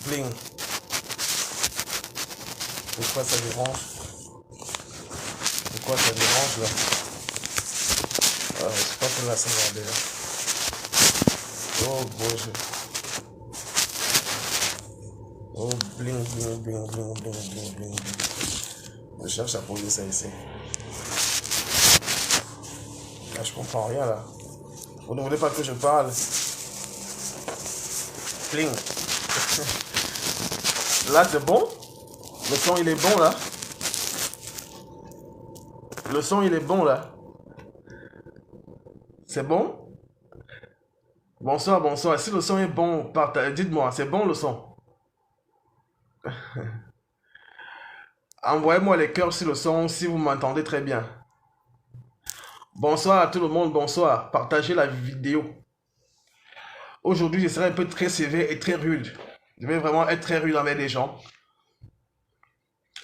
Bling. Pourquoi ça dérange? Pourquoi ça dérange là? C'est pas pour la savoir déjà. Oh Bože. Oh bling bling bling bling bling bling bling. Je cherche à poser ça ici. Là, je comprends rien là. Vous ne voulez pas que je parle? Bling. Là c'est bon? Le son il est bon là? Le son il est bon là? C'est bon? Bonsoir, bonsoir. Si le son est bon, dites-moi, c'est bon le son? Envoyez-moi les cœurs si le son, si vous m'entendez très bien. Bonsoir à tout le monde, bonsoir. Partagez la vidéo. Aujourd'hui, je serai un peu très sévère et très rude. Je vais vraiment être très rude avec les gens.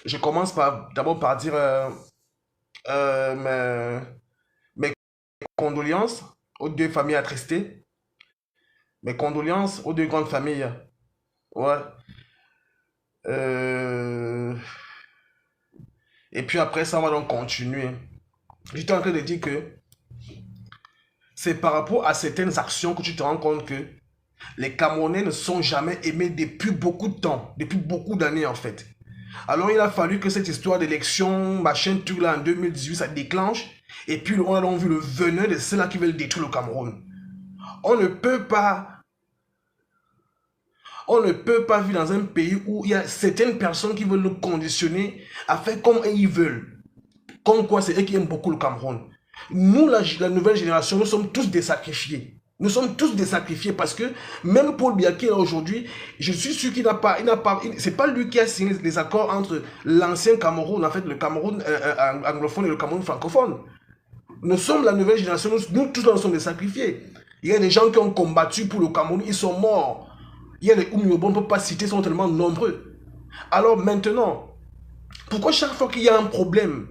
Je commence d'abord par dire mes condoléances aux deux familles attristées. Mes condoléances aux deux grandes familles. Ouais. Et puis après ça, on va donc continuer. J'étais en train de dire que c'est par rapport à certaines actions que tu te rends compte que les Camerounais ne sont jamais aimés depuis beaucoup de temps, depuis beaucoup d'années en fait. Alors il a fallu que cette histoire d'élection, machin, tout là en 2018, ça déclenche. Et puis on a donc vu le venin de ceux-là qui veulent détruire le Cameroun. On ne peut pas vivre dans un pays où il y a certaines personnes qui veulent nous conditionner à faire comme ils veulent. Comme quoi c'est eux qui aiment beaucoup le Cameroun. Nous, la nouvelle génération, nous sommes tous des sacrifiés. Nous sommes tous des sacrifiés parce que même Paul Biya qui est là aujourd'hui, je suis sûr qu'il n'a pas, c'est pas lui qui a signé les accords entre l'ancien Cameroun, en fait le Cameroun anglophone et le Cameroun francophone. Nous sommes la nouvelle génération, nous tous là nous sommes des sacrifiés. Il y a des gens qui ont combattu pour le Cameroun, ils sont morts. Il y a les Oumiobo, on ne peut pas citer, ils sont tellement nombreux. Alors maintenant, pourquoi chaque fois qu'il y a un problème,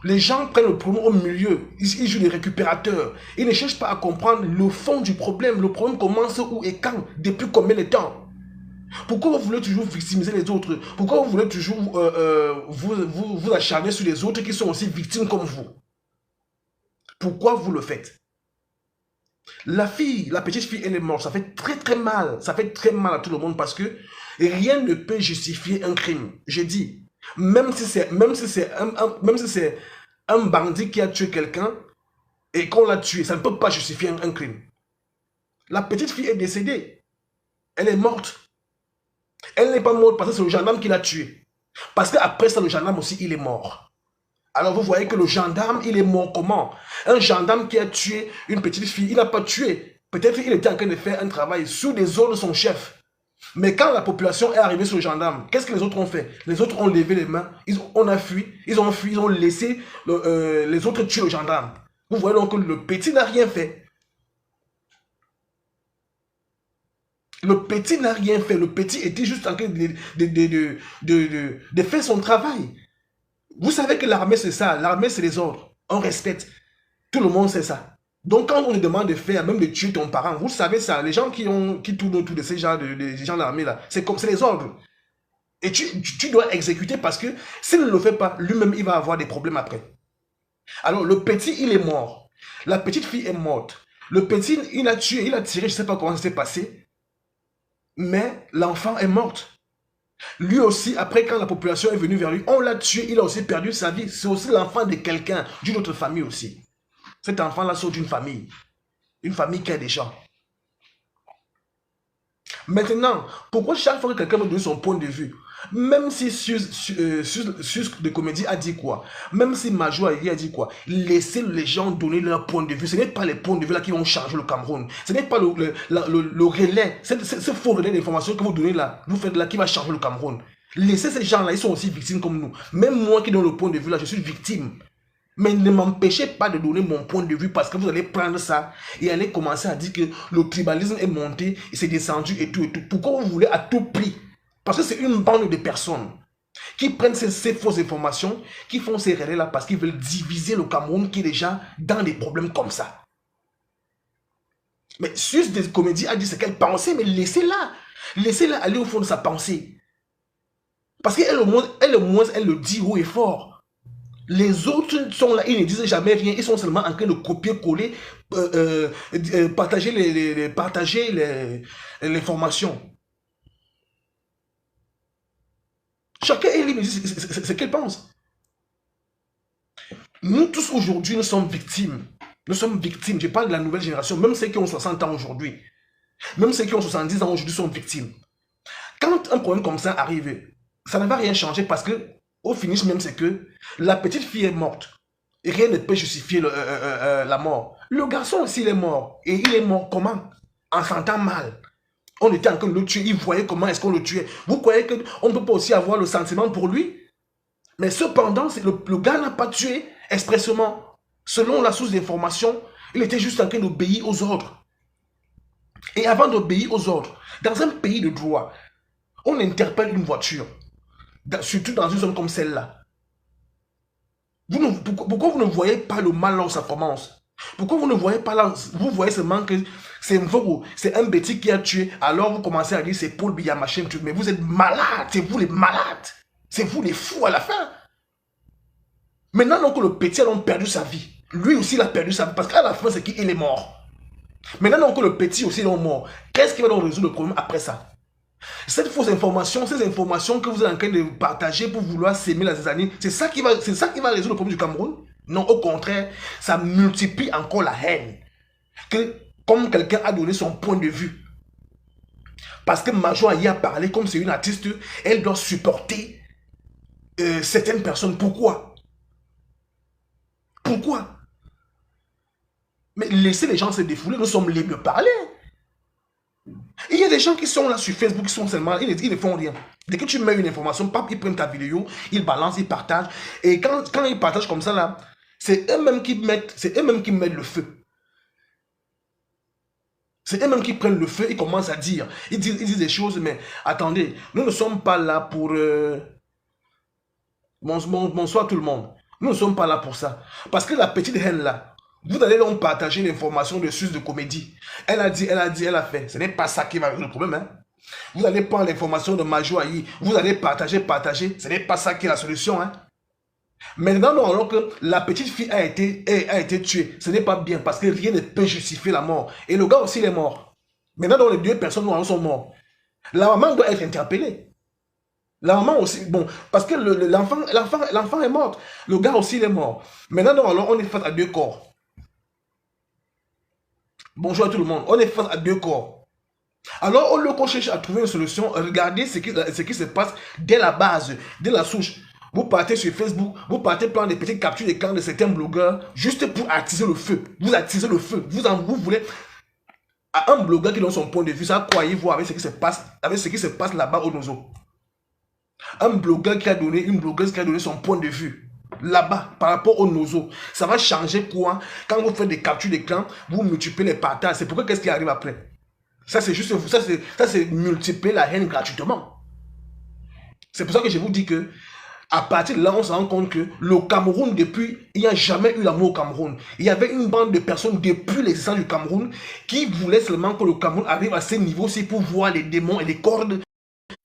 les gens prennent le problème au milieu, ils jouent les récupérateurs. Ils ne cherchent pas à comprendre le fond du problème. Le problème commence où et quand, depuis combien de temps? Pourquoi vous voulez toujours victimiser les autres? Pourquoi vous voulez toujours vous acharner sur les autres qui sont aussi victimes comme vous? Pourquoi vous le faites? La petite fille, elle est morte. Ça fait très très mal. Ça fait très mal à tout le monde parce que rien ne peut justifier un crime. J'ai dit. Même si c'est un bandit qui a tué quelqu'un et qu'on l'a tué, ça ne peut pas justifier un crime. La petite fille est décédée. Elle est morte. Elle n'est pas morte parce que c'est le gendarme qui l'a tuée. Parce qu'après ça, le gendarme aussi, il est mort. Alors vous voyez que le gendarme, il est mort comment? Un gendarme qui a tué une petite fille, il n'a pas tué. Peut-être qu'il était en train de faire un travail sous les ordres de son chef. Mais quand la population est arrivée sur le gendarme, qu'est-ce que les autres ont fait? Les autres ont levé les mains, on a fui, ils ont laissé les autres tuer le gendarme. Vous voyez donc que le petit n'a rien fait. Le petit n'a rien fait. Le petit était juste en train de faire son travail. Vous savez que l'armée c'est ça. L'armée c'est les ordres. On respecte. Tout le monde sait ça. Donc quand on nous demande de faire, même de tuer ton parent, vous savez ça, les gens qui tournent autour de ces gens de l'armée là, c'est les ordres. Et tu dois exécuter parce que s'il ne le fait pas, lui-même il va avoir des problèmes après. Alors le petit il est mort, la petite fille est morte, le petit il a tué, il a tiré, je ne sais pas comment ça s'est passé, mais l'enfant est morte. Lui aussi, après quand la population est venue vers lui, on l'a tué, il a aussi perdu sa vie. C'est aussi l'enfant de quelqu'un, d'une autre famille aussi. Cet enfant-là sort d'une famille qui a des gens. Maintenant, pourquoi chaque fois que quelqu'un veut donner son point de vue, même si Sus de Comédie a dit quoi, même si Majou a dit quoi, laissez les gens donner leur point de vue. Ce n'est pas les points de vue là qui vont changer le Cameroun. Ce n'est pas le relais, ce faux relais d'information que vous donnez là, vous faites là, qui va changer le Cameroun. Laissez ces gens-là, ils sont aussi victimes comme nous. Même moi qui donne le point de vue là, je suis victime. Mais ne m'empêchez pas de donner mon point de vue parce que vous allez prendre ça et aller commencer à dire que le tribalisme est monté, et c'est descendu et tout et tout. Pourquoi vous voulez à tout prix? Parce que c'est une bande de personnes qui prennent ces fausses informations, qui font ces relais-là parce qu'ils veulent diviser le Cameroun qui est déjà dans des problèmes comme ça. Mais Sus de Comédie a dit ce qu'elle pensait, mais laissez-la. Laissez-la aller au fond de sa pensée. Parce qu'elle au moins, elle le dit haut et fort. Les autres sont là, ils ne disent jamais rien, ils sont seulement en train de copier-coller, partager l'information. Chacun est libre de dire ce qu'il pense. Nous tous aujourd'hui, nous sommes victimes. Nous sommes victimes. Je parle de la nouvelle génération, même ceux qui ont 60 ans aujourd'hui. Même ceux qui ont 70 ans aujourd'hui sont victimes. Quand un problème comme ça arrive, ça ne va rien changer parce que, au finish même, c'est que la petite fille est morte. Et rien ne peut justifier la mort. Le garçon aussi, il est mort. Et il est mort comment? En sentant mal. On était en train de le tuer. Il voyait comment est-ce qu'on le tuait. Vous croyez qu'on ne peut pas aussi avoir le sentiment pour lui? Mais cependant, le gars n'a pas tué expressément. Selon la source d'information, il était juste en train d'obéir aux ordres. Et avant d'obéir aux ordres, dans un pays de droit, on interpelle une voiture, surtout dans une zone comme celle-là. Pourquoi vous ne voyez pas le mal lorsque ça commence? Pourquoi vous ne voyez pas là? Vous voyez seulement que c'est un bêtis qui a tué, alors vous commencez à dire c'est Paul Biya, machin, mais vous êtes malades, c'est vous les malades, c'est vous les fous à la fin. Maintenant donc le petit a perdu sa vie, lui aussi il a perdu sa vie, parce qu'à la fin c'est qu'il est mort. Maintenant donc le petit aussi est mort, qu'est-ce qui va donc résoudre le problème après ça? Cette fausse information, ces informations que vous êtes en train de partager pour vouloir s'aimer la zizanie, c'est ça qui va résoudre le problème du Cameroun? Non, au contraire, ça multiplie encore la haine. Que, comme quelqu'un a donné son point de vue. Parce que Major y a parlé, comme c'est une artiste, elle doit supporter certaines personnes. Pourquoi? Pourquoi? Mais laissez les gens se défouler, nous sommes libres de parler. Il y a des gens qui sont là sur Facebook, qui sont seulement, ils ne font rien. Dès que tu mets une information, ils prennent ta vidéo, ils balancent, ils partagent. Et quand ils partagent comme ça là, c'est eux-mêmes qui mettent le feu. C'est eux-mêmes qui prennent le feu, ils commencent à dire. Ils disent des choses, mais attendez, nous ne sommes pas là pour... Bonsoir tout le monde. Nous ne sommes pas là pour ça. Parce que la petite haine là, vous allez donc partager l'information de Suisse de comédie. Elle a dit, elle a fait. Ce n'est pas ça qui va résoudre le problème. Hein? Vous allez prendre l'information de Major Ayi. Vous allez partager. Ce n'est pas ça qui est la solution. Hein? Maintenant, non, alors que la petite fille a été tuée, ce n'est pas bien parce que rien ne peut justifier la mort. Et le gars aussi, il est mort. Maintenant, donc, les deux personnes noires sont mortes. La maman doit être interpellée. La maman aussi, bon, parce que l'enfant est mort. Le gars aussi, il est mort. Maintenant, donc, alors, on est face à deux corps. Bonjour à tout le monde. On est face à deux corps. Alors, au lieu qu'on cherche à trouver une solution, regardez ce qui se passe dès la base, dès la souche. Vous partez sur Facebook, vous partez prendre des petites captures d'écran de certains blogueurs juste pour attiser le feu. Vous attisez le feu. Vous voulez... À un blogueur qui donne son point de vue, ça, croyez-vous avec ce qui se passe là-bas au Nozo. Un blogueur qui a donné, une blogueuse qui a donné son point de vue là-bas par rapport au Nozo. Ça va changer quoi? Quand vous faites des captures d'écran, vous multipliez les partages. C'est pourquoi qu'est-ce qui arrive après? Ça, c'est juste... Ça, c'est multiplier la haine gratuitement. C'est pour ça que je vous dis que à partir de là, on se rend compte que le Cameroun, depuis, il n'y a jamais eu l'amour au Cameroun. Il y avait une bande de personnes depuis l'existence du Cameroun qui voulaient seulement que le Cameroun arrive à ce niveau-ci pour voir les démons et les cordes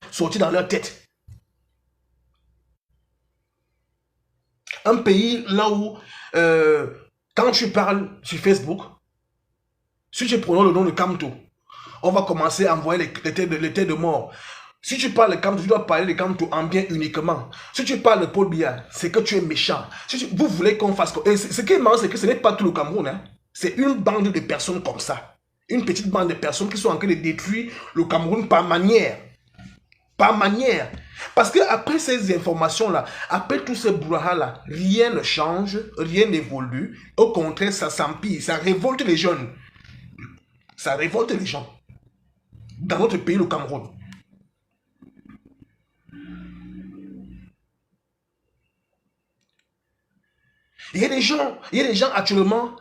sortir dans leur tête. Un pays là où, quand tu parles sur Facebook, si tu prends le nom de Kamto, on va commencer à envoyer les têtes de mort. Si tu parles de Kamto, tu dois parler de Kamto en bien uniquement. Si tu parles de Paul Biya, c'est que tu es méchant. Vous voulez qu'on fasse... Et ce qui est marrant, c'est que ce n'est pas tout le Cameroun. Hein. C'est une bande de personnes comme ça. Une petite bande de personnes qui sont en train de détruire le Cameroun par manière. Par manière. Parce que après ces informations-là, après tous ces brouhahas-là, rien ne change, rien n'évolue. Au contraire, ça s'empire, ça révolte les jeunes. Ça révolte les gens. Dans notre pays, le Cameroun. Il y a des gens actuellement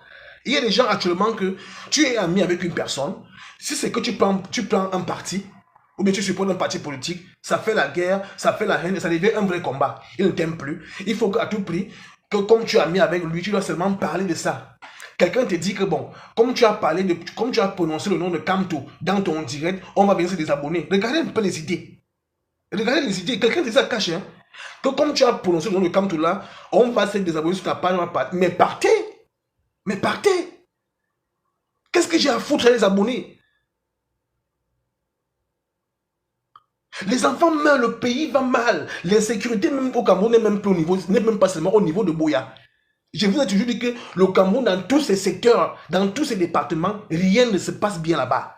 que tu es ami avec une personne. Si c'est que tu prends un parti, ou bien tu supportes un parti politique, ça fait la guerre, ça fait la haine, ça devient un vrai combat. Il ne t'aime plus. Il faut qu'à tout prix, que comme tu es ami avec lui, tu dois seulement parler de ça. Quelqu'un te dit que bon, comme tu as prononcé le nom de Kamto dans ton direct, on va venir se désabonner. Regardez un peu les idées. Regardez les idées. Quelqu'un te dit ça cache, hein. Que comme tu as prononcé le nom de Kamto là, on va se désabonner sur ta page. Mais partez. Mais partez. Qu'est-ce que j'ai à foutre à les abonnés? Les enfants meurent, le pays va mal. L'insécurité même au Cameroun n'est même plus au niveau, n'est même pas seulement au niveau de Boya. Je vous ai toujours dit que le Cameroun, dans tous ses secteurs, dans tous ses départements, rien ne se passe bien là-bas.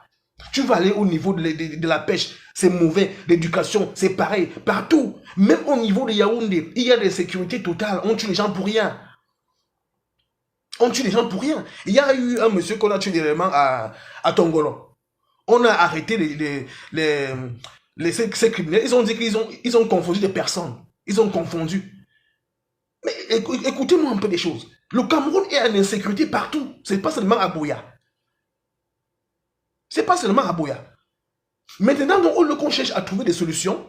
Tu vas aller au niveau de la pêche, c'est mauvais. L'éducation, c'est pareil. Partout. Même au niveau de Yaoundé, il y a des sécurités totales. On tue les gens pour rien. On tue les gens pour rien. Il y a eu un monsieur qu'on a tué directement à Tongolo. On a arrêté ces criminels. Ils ont dit qu'ils ont confondu des personnes. Ils ont confondu. Mais écoutez-moi un peu des choses. Le Cameroun est en insécurité partout. Ce n'est pas seulement à Boya. Ce n'est pas seulement à Boya. Maintenant, donc, au lieu qu'on cherche à trouver des solutions,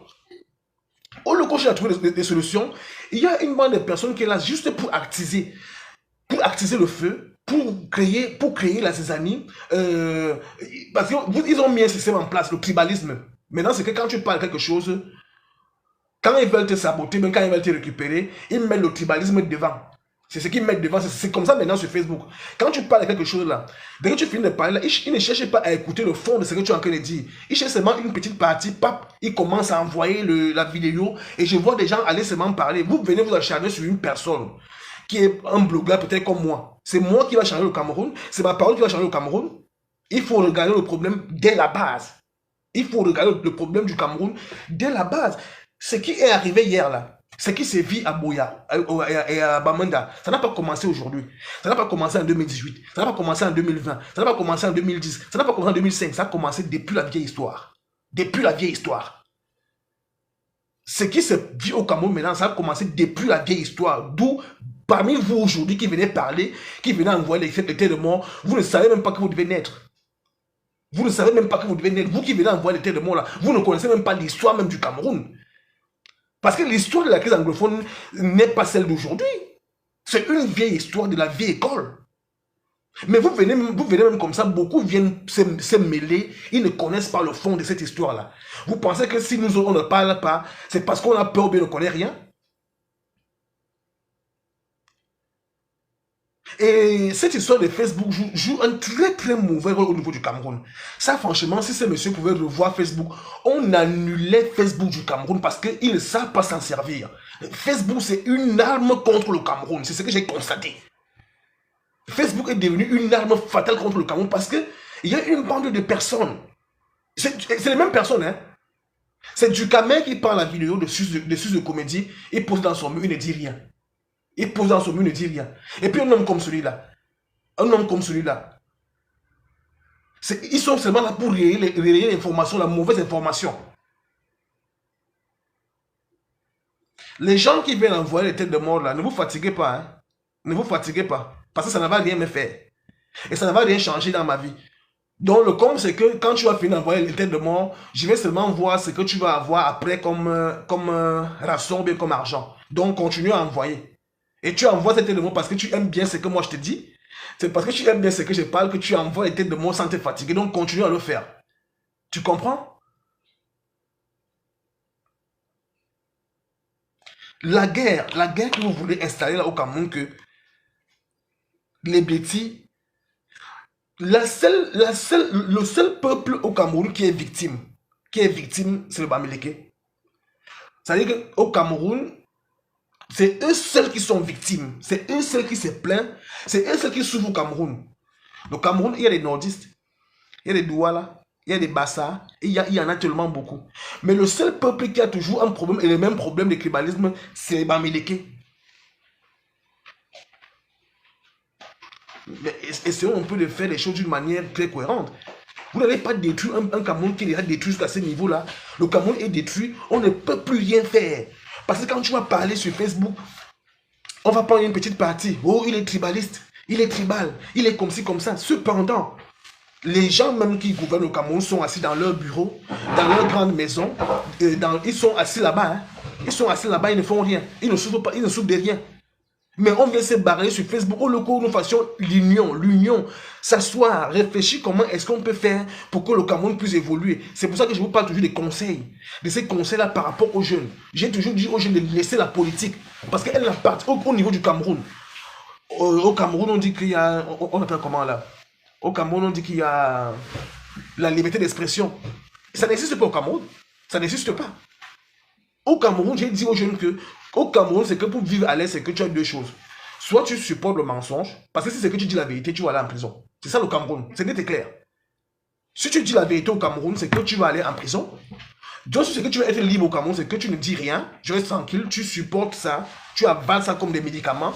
il y a une bande de personnes qui est là juste pour attiser le feu, pour créer la zizanie. Parce qu'ils ont mis un système en place, le tribalisme. Maintenant, c'est que quand tu parles quelque chose, quand ils veulent te saboter, même quand ils veulent te récupérer, ils mettent le tribalisme devant. C'est ce qu'ils mettent devant. C'est comme ça maintenant sur Facebook. Quand tu parles de quelque chose là, dès que tu finis de parler là, ils ne cherchent pas à écouter le fond de ce que tu es en train de dire. Ils cherchent seulement une petite partie, pap, ils commencent à envoyer la vidéo et je vois des gens aller seulement parler. Vous venez vous acharner sur une personne qui est un blogueur peut-être comme moi. C'est moi qui va changer le Cameroun. C'est ma parole qui va changer le Cameroun. Il faut regarder le problème dès la base. Il faut regarder le problème du Cameroun dès la base. Ce qui est arrivé hier là, ce qui s'est vu à Boya et à Bamenda, ça n'a pas commencé aujourd'hui. Ça n'a pas commencé en 2018. Ça n'a pas commencé en 2020. Ça n'a pas commencé en 2010. Ça n'a pas commencé en 2005. Ça a commencé depuis la vieille histoire. Depuis la vieille histoire. Ce qui s'est vu au Cameroun maintenant, ça a commencé depuis la vieille histoire. D'où, parmi vous aujourd'hui qui venez parler, qui venez envoyer les têtes de mort, vous ne savez même pas que vous devez naître. Vous ne savez même pas que vous devez naître. Vous qui venez envoyer les têtes de mort là, vous ne connaissez même pas l'histoire même du Cameroun. Parce que l'histoire de la crise anglophone n'est pas celle d'aujourd'hui. C'est une vieille histoire de la vieille école. Mais vous venez même comme ça, beaucoup viennent se mêler, ils ne connaissent pas le fond de cette histoire-là. Vous pensez que si nous on ne parle pas, c'est parce qu'on a peur ou bien on ne connaît rien? Et cette histoire de Facebook joue un très très mauvais rôle au niveau du Cameroun. Ça franchement, si ces messieurs pouvaient revoir Facebook, on annulait Facebook du Cameroun parce qu'ils ne savent pas s'en servir. Facebook c'est une arme contre le Cameroun, c'est ce que j'ai constaté. Facebook est devenu une arme fatale contre le Cameroun parce qu'il y a une bande de personnes. C'est les mêmes personnes, hein. C'est Ducamin qui parle la vidéo de sus de comédie, il pose dans son mur, il ne dit rien. Il pose dans son mur, il ne dit rien. Et puis un homme comme celui-là, ils sont seulement là pour relayer l'information, la mauvaise information. Les gens qui viennent envoyer les têtes de mort là, ne vous fatiguez pas, hein. Ne vous fatiguez pas. Parce que ça ne va rien me faire. Et ça ne va rien changer dans ma vie. Donc le com, c'est que quand tu vas finir d'envoyer les têtes de mort, je vais seulement voir ce que tu vas avoir après comme rançon ou bien comme argent. Donc continue à envoyer. Et tu envoies ces têtes de mort parce que tu aimes bien ce que moi je te dis. C'est parce que tu aimes bien ce que je parle que tu envoies les têtes de mort sans te fatiguer. Donc continue à le faire. Tu comprends? La guerre que vous voulez installer là au Cameroun, que les bêtis, le seul peuple au Cameroun qui est victime, c'est le Bamileke. C'est-à-dire qu'au Cameroun, c'est eux seuls qui sont victimes. C'est eux seuls qui se plaignent. C'est eux seuls qui souffrent au Cameroun. Au Cameroun, il y a des nordistes, il y a des Douala, il y a des Bassa, il y en a tellement beaucoup. Mais le seul peuple qui a toujours un problème et le même problème de tribalisme, c'est les Bamileke. Mais essayons un peu de faire les choses d'une manière très cohérente. Vous n'allez pas détruire un Cameroun qui est déjà détruit jusqu'à ce niveau-là. Le Cameroun est détruit, on ne peut plus rien faire. Parce que quand tu vas parler sur Facebook, on va prendre une petite partie. Oh, il est tribaliste, il est tribal, il est comme ci, comme ça. Cependant, les gens même qui gouvernent le Cameroun sont assis dans leur bureau, dans leur grande maison. Ils sont assis là-bas. Hein. Ils sont assis là-bas, ils ne font rien. Ils ne souffrent pas, ils ne souffrent de rien. Mais on vient se barrer sur Facebook. Au lieu que nous fassions l'union, s'asseoir, réfléchir comment est-ce qu'on peut faire pour que le Cameroun puisse évoluer. C'est pour ça que je vous parle toujours des conseils. De ces conseils-là par rapport aux jeunes. J'ai toujours dit aux jeunes de laisser la politique. Parce qu'elle appartient au niveau du Cameroun. Au Cameroun, on dit qu'il y a... On appelle comment là? Au Cameroun, on dit qu'il y a la liberté d'expression. Ça n'existe pas au Cameroun. Ça n'existe pas. Au Cameroun, j'ai dit aux jeunes que au Cameroun, c'est que pour vivre à l'aise, c'est que tu as deux choses. Soit tu supportes le mensonge, parce que si c'est que tu dis la vérité, tu vas aller en prison. C'est ça le Cameroun. C'est net et clair. Si tu dis la vérité au Cameroun, c'est que tu vas aller en prison. Donc, si c'est que tu veux être libre au Cameroun, c'est que tu ne dis rien, tu restes tranquille, tu supportes ça, tu avales ça comme des médicaments,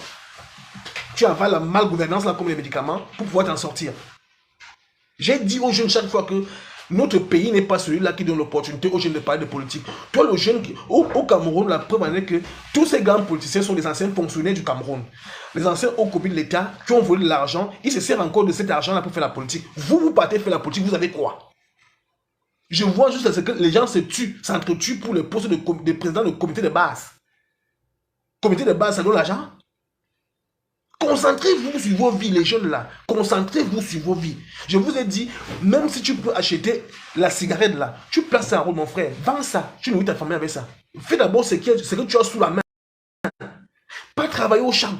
tu avales la malgouvernance là comme des médicaments pour pouvoir t'en sortir. J'ai dit aux jeunes chaque fois que notre pays n'est pas celui-là qui donne l'opportunité aux jeunes de parler de politique. Toi, le jeune, au Cameroun, la preuve en est que tous ces grands politiciens sont des anciens fonctionnaires du Cameroun. Les anciens hauts commis de l'État qui ont volé de l'argent, ils se servent encore de cet argent-là pour faire la politique. Vous partez faire la politique, vous avez quoi? Je vois juste ce que les gens se tuent, s'entretuent pour le poste de président de comité de base. Comité de base, ça donne l'argent? Concentrez-vous sur vos vies, les jeunes là. Concentrez-vous sur vos vies. Je vous ai dit, même si tu peux acheter la cigarette là, tu places ça en route, mon frère. Vends ça. Tu nourris ta famille avec ça. Fais d'abord ce que tu as sous la main. Pas travailler au champ.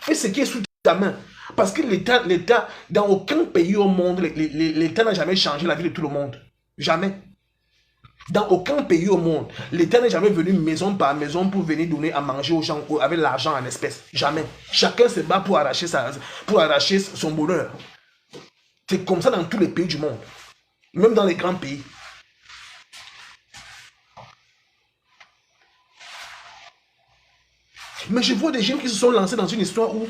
Fais ce qui est sous ta main. Parce que l'État, dans aucun pays au monde, l'État n'a jamais changé la vie de tout le monde. Jamais. Dans aucun pays au monde, l'État n'est jamais venu maison par maison pour venir donner à manger aux gens avec l'argent en espèces. Jamais. Chacun se bat pour arracher son bonheur. C'est comme ça dans tous les pays du monde. Même dans les grands pays. Mais je vois des gens qui se sont lancés dans une histoire où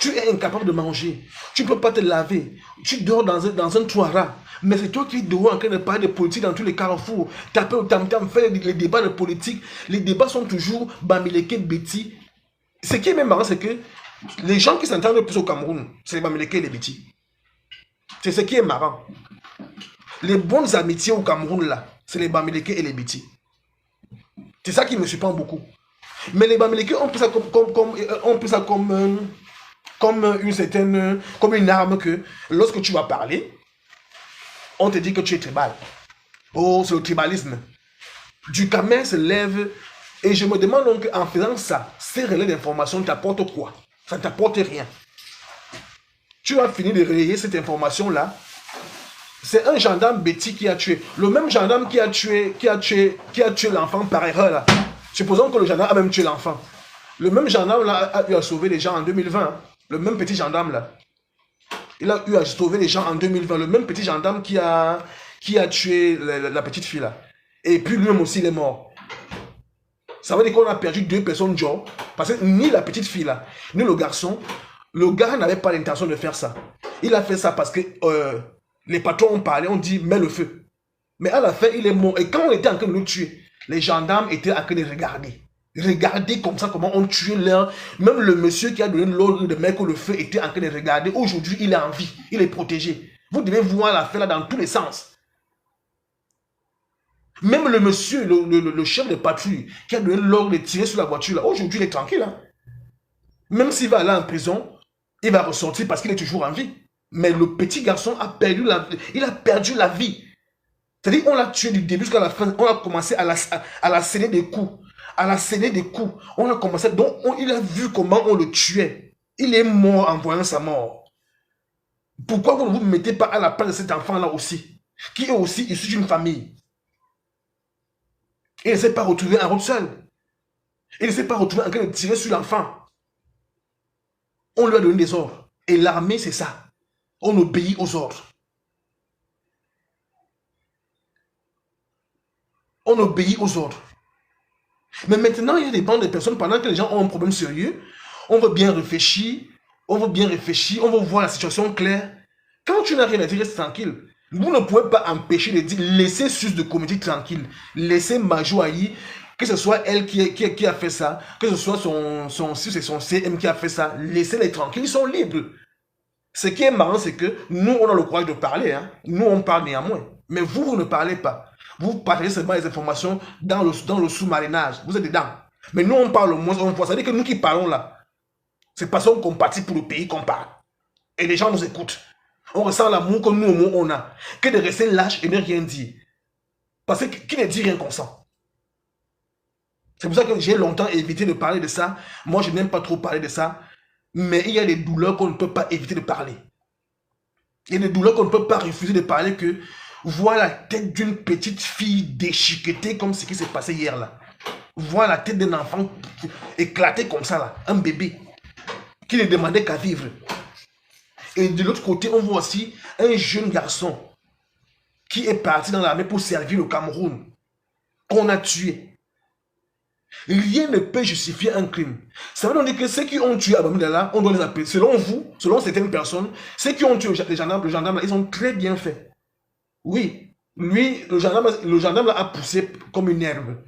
tu es incapable de manger. Tu ne peux pas te laver. Tu dors dans un toit ras. Mais c'est toi qui es dehors en train de parler de politique dans tous les carrefours. Taper au tam-tam, faire les débats de politique. Les débats sont toujours Bamileke, Betty. Ce qui est même marrant, c'est que les gens qui s'entendent le plus au Cameroun, c'est les Bamileke et les Betty. C'est ce qui est marrant. Les bonnes amitiés au Cameroun, là, c'est les Bamileke et les Betty. C'est ça qui me surprend beaucoup. Mais les Bamileke, on peut ça comme une arme que lorsque tu vas parler, on te dit que tu es tribal. Oh, c'est le tribalisme. Du Cameroun se lève et je me demande donc en faisant ça, ces relais d'information t'apportent quoi? Ça ne t'apporte rien. Tu vas finir de relayer cette information-là. C'est un gendarme Betty qui a tué. Le même gendarme qui a tué l'enfant par erreur là. Supposons que le gendarme a même tué l'enfant. Le même gendarme là a eu à sauver les gens en 2020. Hein. Le même petit gendarme là. Il a eu à sauver les gens en 2020. Le même petit gendarme qui a tué la petite fille là. Et puis lui-même aussi il est mort. Ça veut dire qu'on a perdu deux personnes Joe. Parce que ni la petite fille là, ni le garçon, le gars n'avait pas l'intention de faire ça. Il a fait ça parce que les patrons ont parlé, ont dit mets le feu. Mais à la fin il est mort. Et quand on était en train de le tuer, les gendarmes étaient en train de regarder. Regardez comme ça, comment on tuait l'heure. Même le monsieur qui a donné l'ordre de mettre le feu était en train de regarder. Aujourd'hui, il est en vie. Il est protégé. Vous devez voir l'affaire là dans tous les sens. Même le monsieur, le chef de patrouille, qui a donné l'ordre de tirer sur la voiture là, aujourd'hui, il est tranquille. Hein. Même s'il va aller en prison, il va ressortir parce qu'il est toujours en vie. Mais le petit garçon a perdu la vie. Il a perdu la vie. C'est-à-dire qu'on l'a tué du début jusqu'à la fin. On a commencé à la scéner des coups. À la scéner des coups. On a commencé. Donc, il a vu comment on le tuait. Il est mort en voyant sa mort. Pourquoi vous ne vous mettez pas à la place de cet enfant-là aussi, qui est aussi issu d'une famille? Il ne s'est pas retrouvé en route seul. Il ne s'est pas retrouvé en train de tirer sur l'enfant. On lui a donné des ordres. Et l'armée, c'est ça. On obéit aux ordres. On obéit aux ordres. Mais maintenant, il y a des bandes de personnes, pendant que les gens ont un problème sérieux, on veut bien réfléchir, on veut voir la situation claire. Quand tu n'as rien à dire, reste tranquille. Vous ne pouvez pas empêcher de dire, laissez Sus de Comédie tranquille, laissez Majou Ayi, que ce soit elle qui a fait ça, que ce soit son Sus et son CM qui a fait ça, laissez-les tranquilles, ils sont libres. Ce qui est marrant, c'est que nous, on a le courage de parler, hein. Nous, on parle néanmoins. Mais vous ne parlez pas. Vous partagez seulement les informations dans le sous-marinage. Vous êtes dedans. Mais nous, on parle au moins, on voit. Ça veut dire que nous qui parlons là, C'est parce qu'on compatit pour le pays qu'on parle. Et les gens nous écoutent. On ressent l'amour que nous, on a. Que de rester lâche et ne rien dire. Parce que qui ne dit rien consent. C'est pour ça que j'ai longtemps évité de parler de ça. Moi, je n'aime pas trop parler de ça. Mais il y a des douleurs qu'on ne peut pas éviter de parler. Il y a des douleurs qu'on ne peut pas refuser de parler que voir la tête d'une petite fille déchiquetée comme ce qui s'est passé hier là. Voir la tête d'un enfant éclaté comme ça là. Un bébé qui ne demandait qu'à vivre. Et de l'autre côté, on voit aussi un jeune garçon qui est parti dans l'armée pour servir le Cameroun. Qu'on a tué. Rien ne peut justifier un crime. Ça veut dire que ceux qui ont tué Abamidala, on doit les appeler. Selon vous, selon certaines personnes, ceux qui ont tué le gendarme, ils ont très bien fait. Oui, lui, le gendarme a poussé comme une herbe.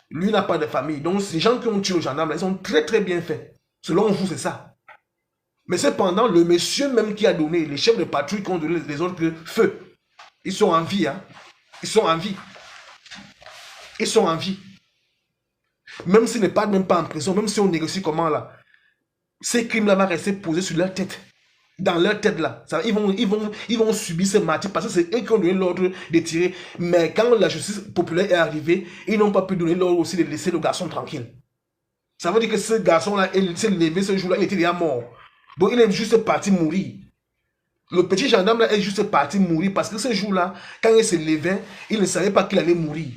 Lui n'a pas de famille. Donc, ces gens qui ont tué le gendarme, ils ont très très bien fait. Selon vous, c'est ça. Mais cependant, le monsieur même qui a donné, les chefs de patrouille qui ont donné les autres feu, ils sont en vie. Hein? Ils sont en vie. Ils sont en vie. Même s'ils ne partent même pas en prison, même si on négocie comment là, ces crimes-là vont rester posés sur leur tête. Dans leur tête là. Ça, ils vont subir ce martyre parce que c'est eux qui ont donné l'ordre de tirer. Mais quand la justice populaire est arrivée, ils n'ont pas pu donner l'ordre aussi de laisser le garçon tranquille. Ça veut dire que ce garçon-là, il s'est levé ce jour-là, il était déjà mort. Donc il est juste parti mourir. Le petit gendarme là est juste parti mourir parce que ce jour-là, quand il se levait, il ne savait pas qu'il allait mourir.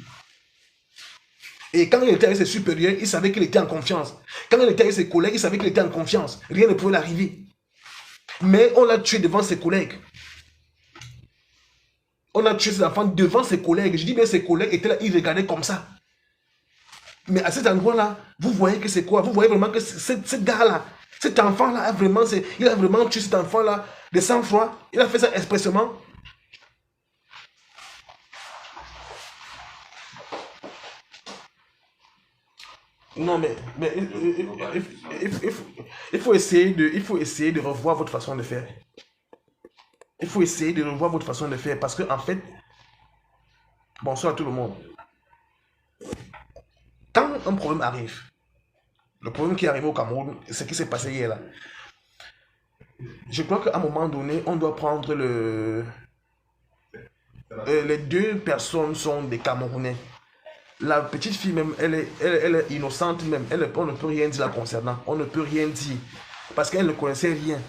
Et quand il était avec ses supérieurs, il savait qu'il était en confiance. Quand il était avec ses collègues, il savait qu'il était en confiance. Rien ne pouvait l'arriver. Mais on l'a tué devant ses collègues. On a tué ses enfants devant ses collègues. Je dis bien ses collègues étaient là, ils regardaient comme ça. Mais à cet endroit-là, vous voyez que c'est quoi? Vous voyez vraiment que ce gars-là, cet enfant-là, il a vraiment tué cet enfant-là de sang-froid. Il a fait ça expressément. Non, mais il faut essayer de revoir votre façon de faire. Il faut essayer de revoir votre façon de faire parce que, en fait, bonsoir à tout le monde. Quand un problème arrive, le problème qui est arrivé au Cameroun, ce qui s'est passé hier là, je crois qu'à un moment donné, on doit prendre les deux personnes sont des Camerounais. La petite fille même, elle est innocente même. On ne peut rien dire la concernant. On ne peut rien dire. Parce qu'elle ne connaissait rien.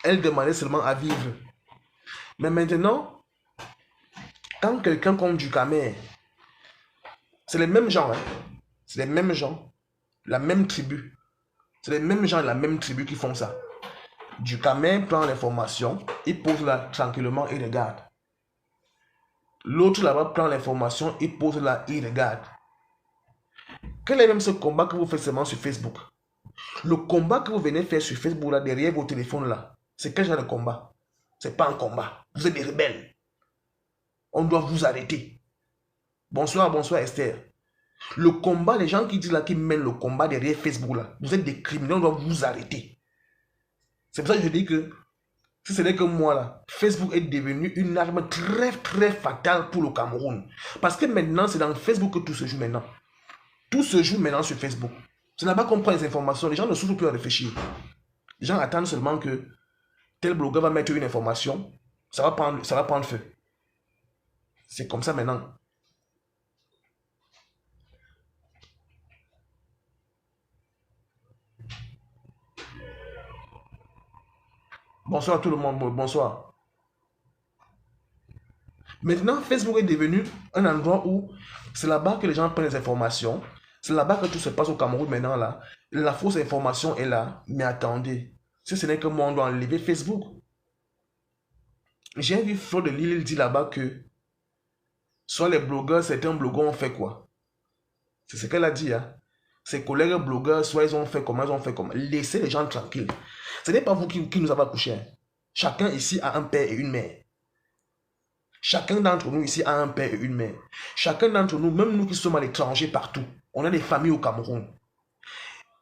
Elle demandait seulement à vivre. Mais maintenant, quand quelqu'un comme du Camer, c'est les mêmes gens. Hein? C'est les mêmes gens. La même tribu. C'est les mêmes gens, la même tribu qui font ça. Du Camer prend l'information, il pose là tranquillement, il regarde. L'autre là-bas prend l'information, il pose là, il regarde. Quel est même ce combat que vous faites seulement sur Facebook? Le combat que vous venez faire sur Facebook là, derrière vos téléphones là, c'est quel genre de combat? C'est pas un combat. Vous êtes des rebelles. On doit vous arrêter. Bonsoir, bonsoir Esther. Le combat, les gens qui disent là, qui mènent le combat derrière Facebook là, vous êtes des criminels, on doit vous arrêter. C'est pour ça que je dis que, si ce n'est que moi là, Facebook est devenu une arme très très fatale pour le Cameroun. Parce que maintenant, c'est dans Facebook que tout se joue maintenant. Tout se joue maintenant sur Facebook. C'est là-bas qu'on prend les informations. Les gens ne souffrent plus à réfléchir. Les gens attendent seulement que tel blogueur va mettre une information, ça va prendre feu. C'est comme ça maintenant. Bonsoir à tout le monde, bonsoir. Maintenant, Facebook est devenu un endroit où c'est là-bas que les gens prennent les informations. C'est là-bas que tout se passe au Cameroun maintenant là. La fausse information est là. Mais attendez, si ce n'est que moi, on doit enlever Facebook. J'ai vu Fleur de Lille dit là-bas que soit les blogueurs, certains blogueurs ont fait quoi? C'est ce qu'elle a dit. Hein? Ses collègues blogueurs, soit ils ont fait comment, ils ont fait comment. Laissez les gens tranquilles. Ce n'est pas vous qui nous avez accouchés. Hein? Chacun ici a un père et une mère. Chacun d'entre nous ici a un père et une mère. Chacun d'entre nous, même nous qui sommes à l'étranger partout, on a des familles au Cameroun.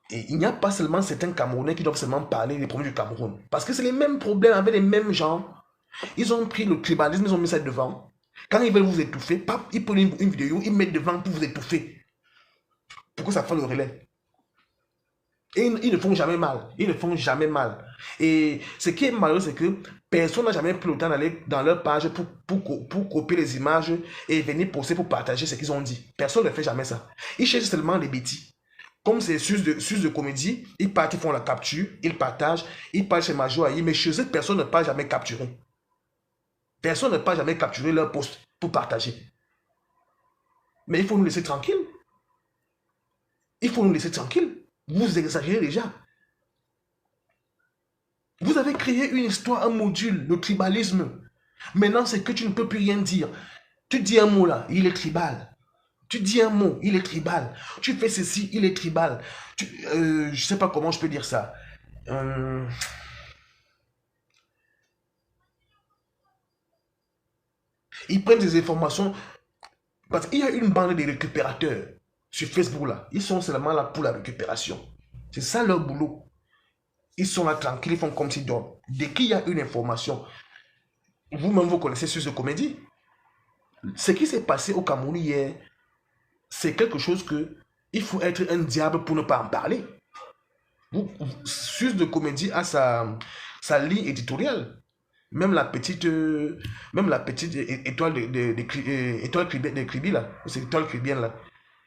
Et il n'y a pas seulement certains Camerounais qui doivent seulement parler des problèmes du Cameroun. Parce que c'est les mêmes problèmes avec les mêmes gens. Ils ont pris le tribalisme, ils ont mis ça devant. Quand ils veulent vous étouffer, pap, ils prennent une vidéo, ils mettent devant pour vous étouffer. Pourquoi ça fait le relais? Et ils ne font jamais mal. Ils ne font jamais mal. Et ce qui est malheureux, c'est que personne n'a jamais pris le temps d'aller dans leur page pour copier les images et venir poster pour partager ce qu'ils ont dit. Personne ne fait jamais ça. Ils cherchent seulement des bêtises. Comme c'est sus de comédie, ils partent, ils font la capture, ils partagent, ils partent chez Major Aïe, mais chez eux, personne ne peut jamais capturer. Personne ne peut jamais capturer leur post pour partager. Mais il faut nous laisser tranquilles. Il faut nous laisser tranquilles. Vous exagérez déjà. Vous avez créé une histoire, un module, le tribalisme. Maintenant, c'est que tu ne peux plus rien dire. Tu dis un mot là, il est tribal. Tu dis un mot, il est tribal. Tu fais ceci, il est tribal. Je ne sais pas comment je peux dire ça. Ils prennent des informations. Parce qu'il y a une bande de récupérateurs sur Facebook là. Ils sont seulement là pour la récupération. C'est ça leur boulot. Ils sont là tranquilles, ils font comme s'ils dorment. Dès qu'il y a une information, vous-même vous connaissez sur ce comédie. Ce qui s'est passé au Cameroun hier, c'est quelque chose que il faut être un diable pour ne pas en parler. Sus de comédie a sa ligne éditoriale. Même la petite étoile étoile Kribi là, c'est étoile Kribienne là,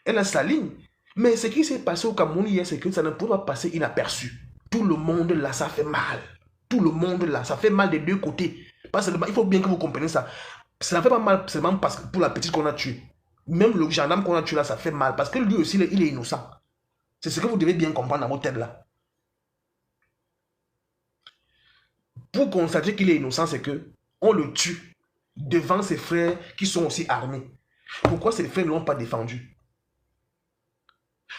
elle a sa ligne. Mais ce qui s'est passé au Cameroun hier, c'est que ça ne peut pas passer inaperçu. Tout le monde là, ça fait mal. Tout le monde là, ça fait mal des deux côtés. Pas seulement, il faut bien que vous compreniez ça. Ça ne fait pas mal seulement parce que pour la petite qu'on a tuée. Même le gendarme qu'on a tué là, ça fait mal. Parce que lui aussi, il est innocent. C'est ce que vous devez bien comprendre dans votre tête là. Pour constater qu'il est innocent, c'est que on le tue devant ses frères qui sont aussi armés. Pourquoi ses frères ne l'ont pas défendu?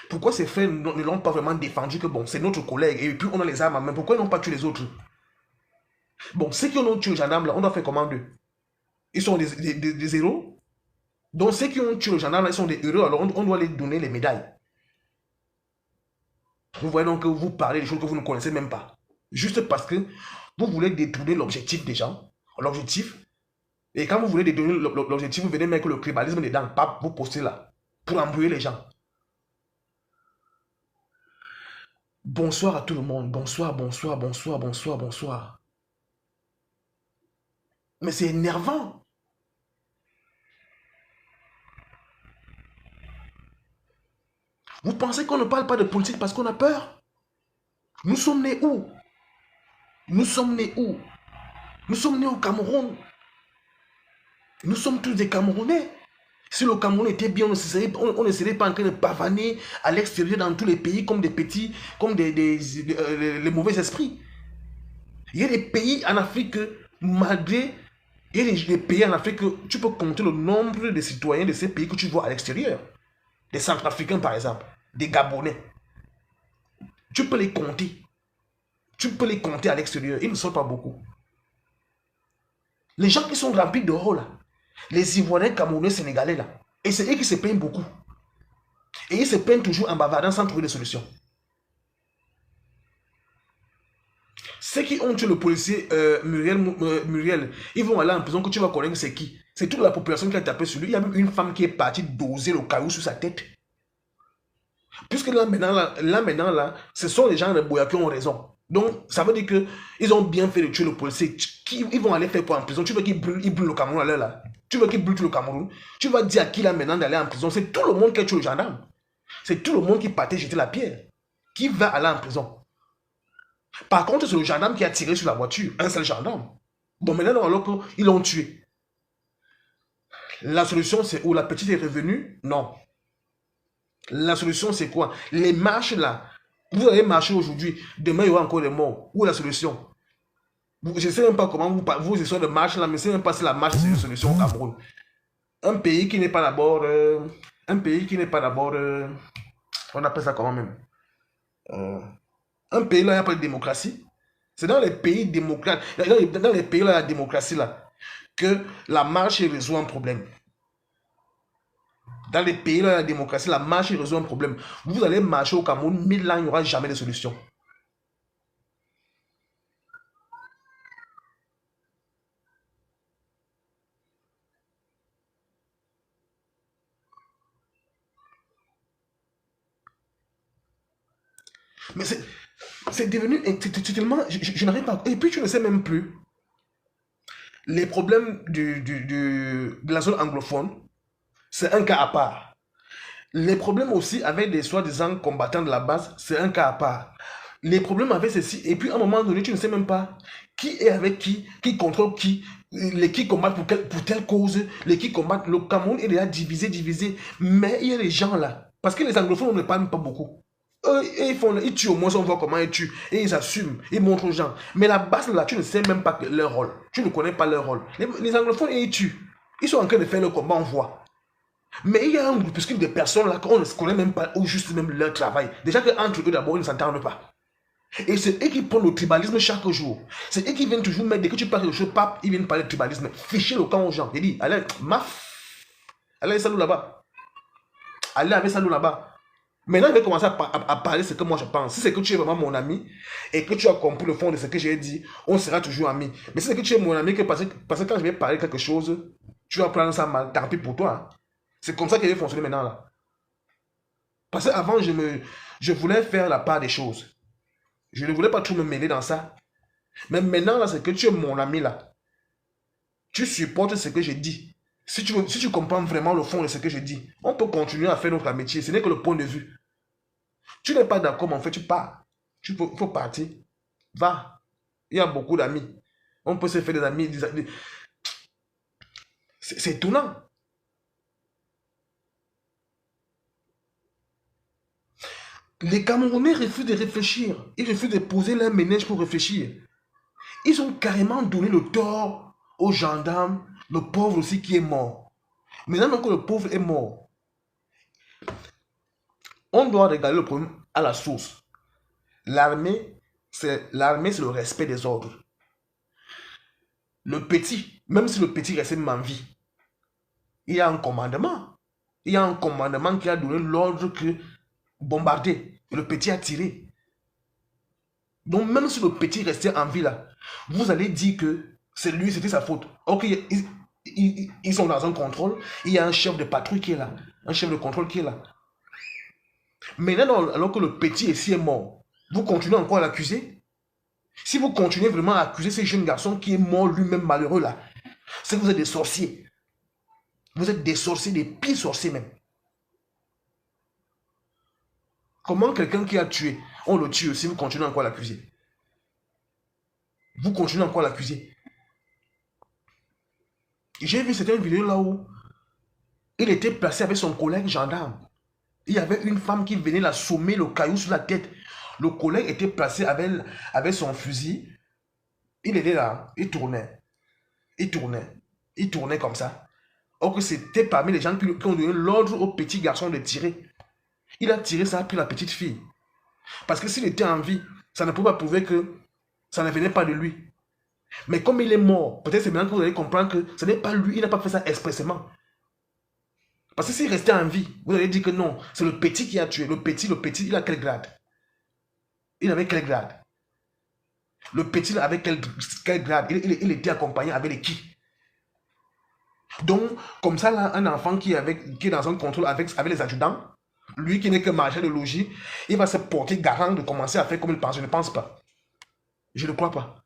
Pourquoi ses frères ne l'ont pas vraiment défendu que bon, c'est notre collègue et puis on a les armes en main. Pourquoi ils n'ont pas tué les autres? Bon, ceux qui ont tué le gendarme là, on doit faire comment d'eux? Ils sont des héros. Donc ceux qui ont tué le gendarme là, ils sont des héros, alors on doit les donner les médailles. Vous voyez donc que vous parlez des choses que vous ne connaissez même pas. Juste parce que vous voulez détourner l'objectif des gens. L'objectif. Et quand vous voulez détourner l'objectif, vous venez mettre le tribalisme dedans. Pas vous poster là. Pour embrouiller les gens. Bonsoir à tout le monde. Bonsoir, bonsoir, bonsoir, bonsoir, bonsoir. Mais c'est énervant. Vous pensez qu'on ne parle pas de politique parce qu'on a peur? Nous sommes nés où? Nous sommes nés où? Nous sommes nés au Cameroun. Nous sommes tous des Camerounais. Si le Cameroun était bien, on ne serait pas en train de pavaner à l'extérieur dans tous les pays comme des petits, comme les mauvais esprits. Il y a des pays en Afrique, malgré... Il y a des pays en Afrique, tu peux compter le nombre de citoyens de ces pays que tu vois à l'extérieur. Des Centrafricains, par exemple. Des Gabonais. Tu peux les compter. Tu peux les compter à l'extérieur. Ils ne sont pas beaucoup. Les gens qui sont remplis d'euros, là. Les Ivoiriens, Camerounais, Sénégalais, là. Et c'est eux qui se plaignent beaucoup. Et ils se plaignent toujours en bavardant sans trouver de solution. Ceux qui ont tué le policier Muriel, ils vont aller en prison que tu vas connaître c'est qui. C'est toute la population qui a tapé sur lui. Il y a même une femme qui est partie doser le caillou sur sa tête. Puisque là maintenant, ce sont les gens de Boya qui ont raison. Donc, ça veut dire qu'ils ont bien fait de tuer le policier. Ils vont aller faire quoi en prison? Tu veux qu'ils brûlent le Cameroun à l'heure là? Tu veux qu'ils brûlent tout le Cameroun? Tu vas dire à qui là maintenant d'aller en prison? C'est tout le monde qui a tué le gendarme. C'est tout le monde qui partait jeter la pierre. Qui va aller en prison? Par contre, c'est le gendarme qui a tiré sur la voiture. Un seul gendarme. Bon, maintenant, alors qu'ils l'ont tué. La solution, c'est où la petite est revenue? Non. La solution, c'est quoi? Les marches là. Vous allez marcher aujourd'hui. Demain, il y aura encore des morts. Où est la solution? Je ne sais même pas comment vous essayez de marche là, mais je ne sais même pas si la marche c'est une solution au Cameroun. Un pays qui n'est pas d'abord. Un pays qui n'est pas d'abord. On appelle ça comment même? Un pays là, il n'y a pas de démocratie. C'est dans les pays démocrates, dans les pays là, la démocratie là, que la marche résout un problème. Dans les pays là, la démocratie, la marche résout un problème. Vous allez marcher au Cameroun, 1000 ans, il n'y aura jamais de solution. Mais c'est devenu tellement... Je n'arrive pas... Et puis tu ne sais même plus. Les problèmes de la zone anglophone, c'est un cas à part. Les problèmes aussi avec des soi-disant combattants de la base, c'est un cas à part. Les problèmes avec ceci, et puis à un moment donné, tu ne sais même pas qui est avec qui contrôle qui, les qui combattent pour telle cause, les qui combattent. Le Cameroun est déjà divisé. Mais il y a des gens là, parce que les anglophones, on ne parle pas beaucoup. Eux, ils tuent au moins, on voit comment ils tuent. Et ils assument, ils montrent aux gens. Mais la base là, tu ne sais même pas leur rôle. Tu ne connais pas leur rôle. Les anglophones, ils tuent. Ils sont en train de faire le combat, on voit. Mais il y a un groupuscule de personnes là qu'on ne connaît même pas, ou juste même leur travail. Déjà qu'entre eux d'abord, ils ne s'entendent pas. Et c'est eux qui prennent le tribalisme chaque jour. C'est eux qui viennent toujours mettre, dès que tu parles de choses, pape, ils viennent parler de tribalisme. Ficher le camp aux gens. Ils disent, allez, allez, salut là-bas. Allez avec salut là-bas. Maintenant, il va commencer à parler ce que moi je pense. Si c'est que tu es vraiment mon ami et que tu as compris le fond de ce que j'ai dit, on sera toujours amis. Mais si c'est que tu es mon ami, parce que quand je vais parler quelque chose, tu vas prendre ça mal, tant pis pour toi. Hein. C'est comme ça qu'il va fonctionner maintenant là. Parce qu'avant, je voulais faire la part des choses. Je ne voulais pas tout me mêler dans ça. Mais maintenant, là, c'est que tu es mon ami là. Tu supportes ce que je dis. Si tu comprends vraiment le fond de ce que je dis, on peut continuer à faire notre métier. Ce n'est que le point de vue. Tu n'es pas d'accord, mais en fait, tu pars. Il faut partir. Va. Il y a beaucoup d'amis. On peut se faire des amis. C'est étonnant. Les Camerounais refusent de réfléchir. Ils refusent de poser leur ménage pour réfléchir. Ils ont carrément donné le tort aux gendarmes, le pauvre aussi qui est mort. Maintenant que le pauvre est mort, on doit regarder le problème à la source. L'armée, c'est le respect des ordres. Le petit, même si le petit reste en vie, il y a un commandement. Il y a un commandement qui a donné l'ordre que bombarder. Et le petit a tiré. Donc même si le petit restait en vie là, vous allez dire que c'est lui, c'était sa faute. Ok, ils sont dans un contrôle, il y a un chef de patrouille qui est là, un chef de contrôle qui est là. Maintenant, alors que le petit ici est mort, vous continuez encore à l'accuser? Si vous continuez vraiment à accuser ce jeune garçon qui est mort lui-même malheureux là, c'est que vous êtes des sorciers. Vous êtes des sorciers, des pires sorciers même. Comment quelqu'un qui a tué, on le tue aussi, vous continuez encore à l'accuser? Vous continuez encore à l'accuser. J'ai vu certaines vidéos là où il était placé avec son collègue gendarme. Il y avait une femme qui venait l'assommer le caillou sur la tête. Le collègue était placé avec son fusil. Il était là, il tournait. Il tournait comme ça. Or que c'était parmi les gens qui ont donné l'ordre au petit garçon de tirer. Il a tiré, ça a pris la petite fille. Parce que s'il était en vie, ça ne pouvait pas prouver que ça ne venait pas de lui. Mais comme il est mort, peut-être c'est maintenant que vous allez comprendre que ce n'est pas lui, il n'a pas fait ça expressément. Parce que s'il restait en vie, vous allez dire que non, c'est le petit qui a tué. Le petit, il a quel grade? Il avait quel grade? Le petit avait quel grade? Il était accompagné avec les qui? Donc, comme ça, là, un enfant qui est dans un contrôle avec les adjudants, lui qui n'est que marchand de logis, il va se porter garant de commencer à faire comme il pense. Je ne pense pas. Je ne crois pas.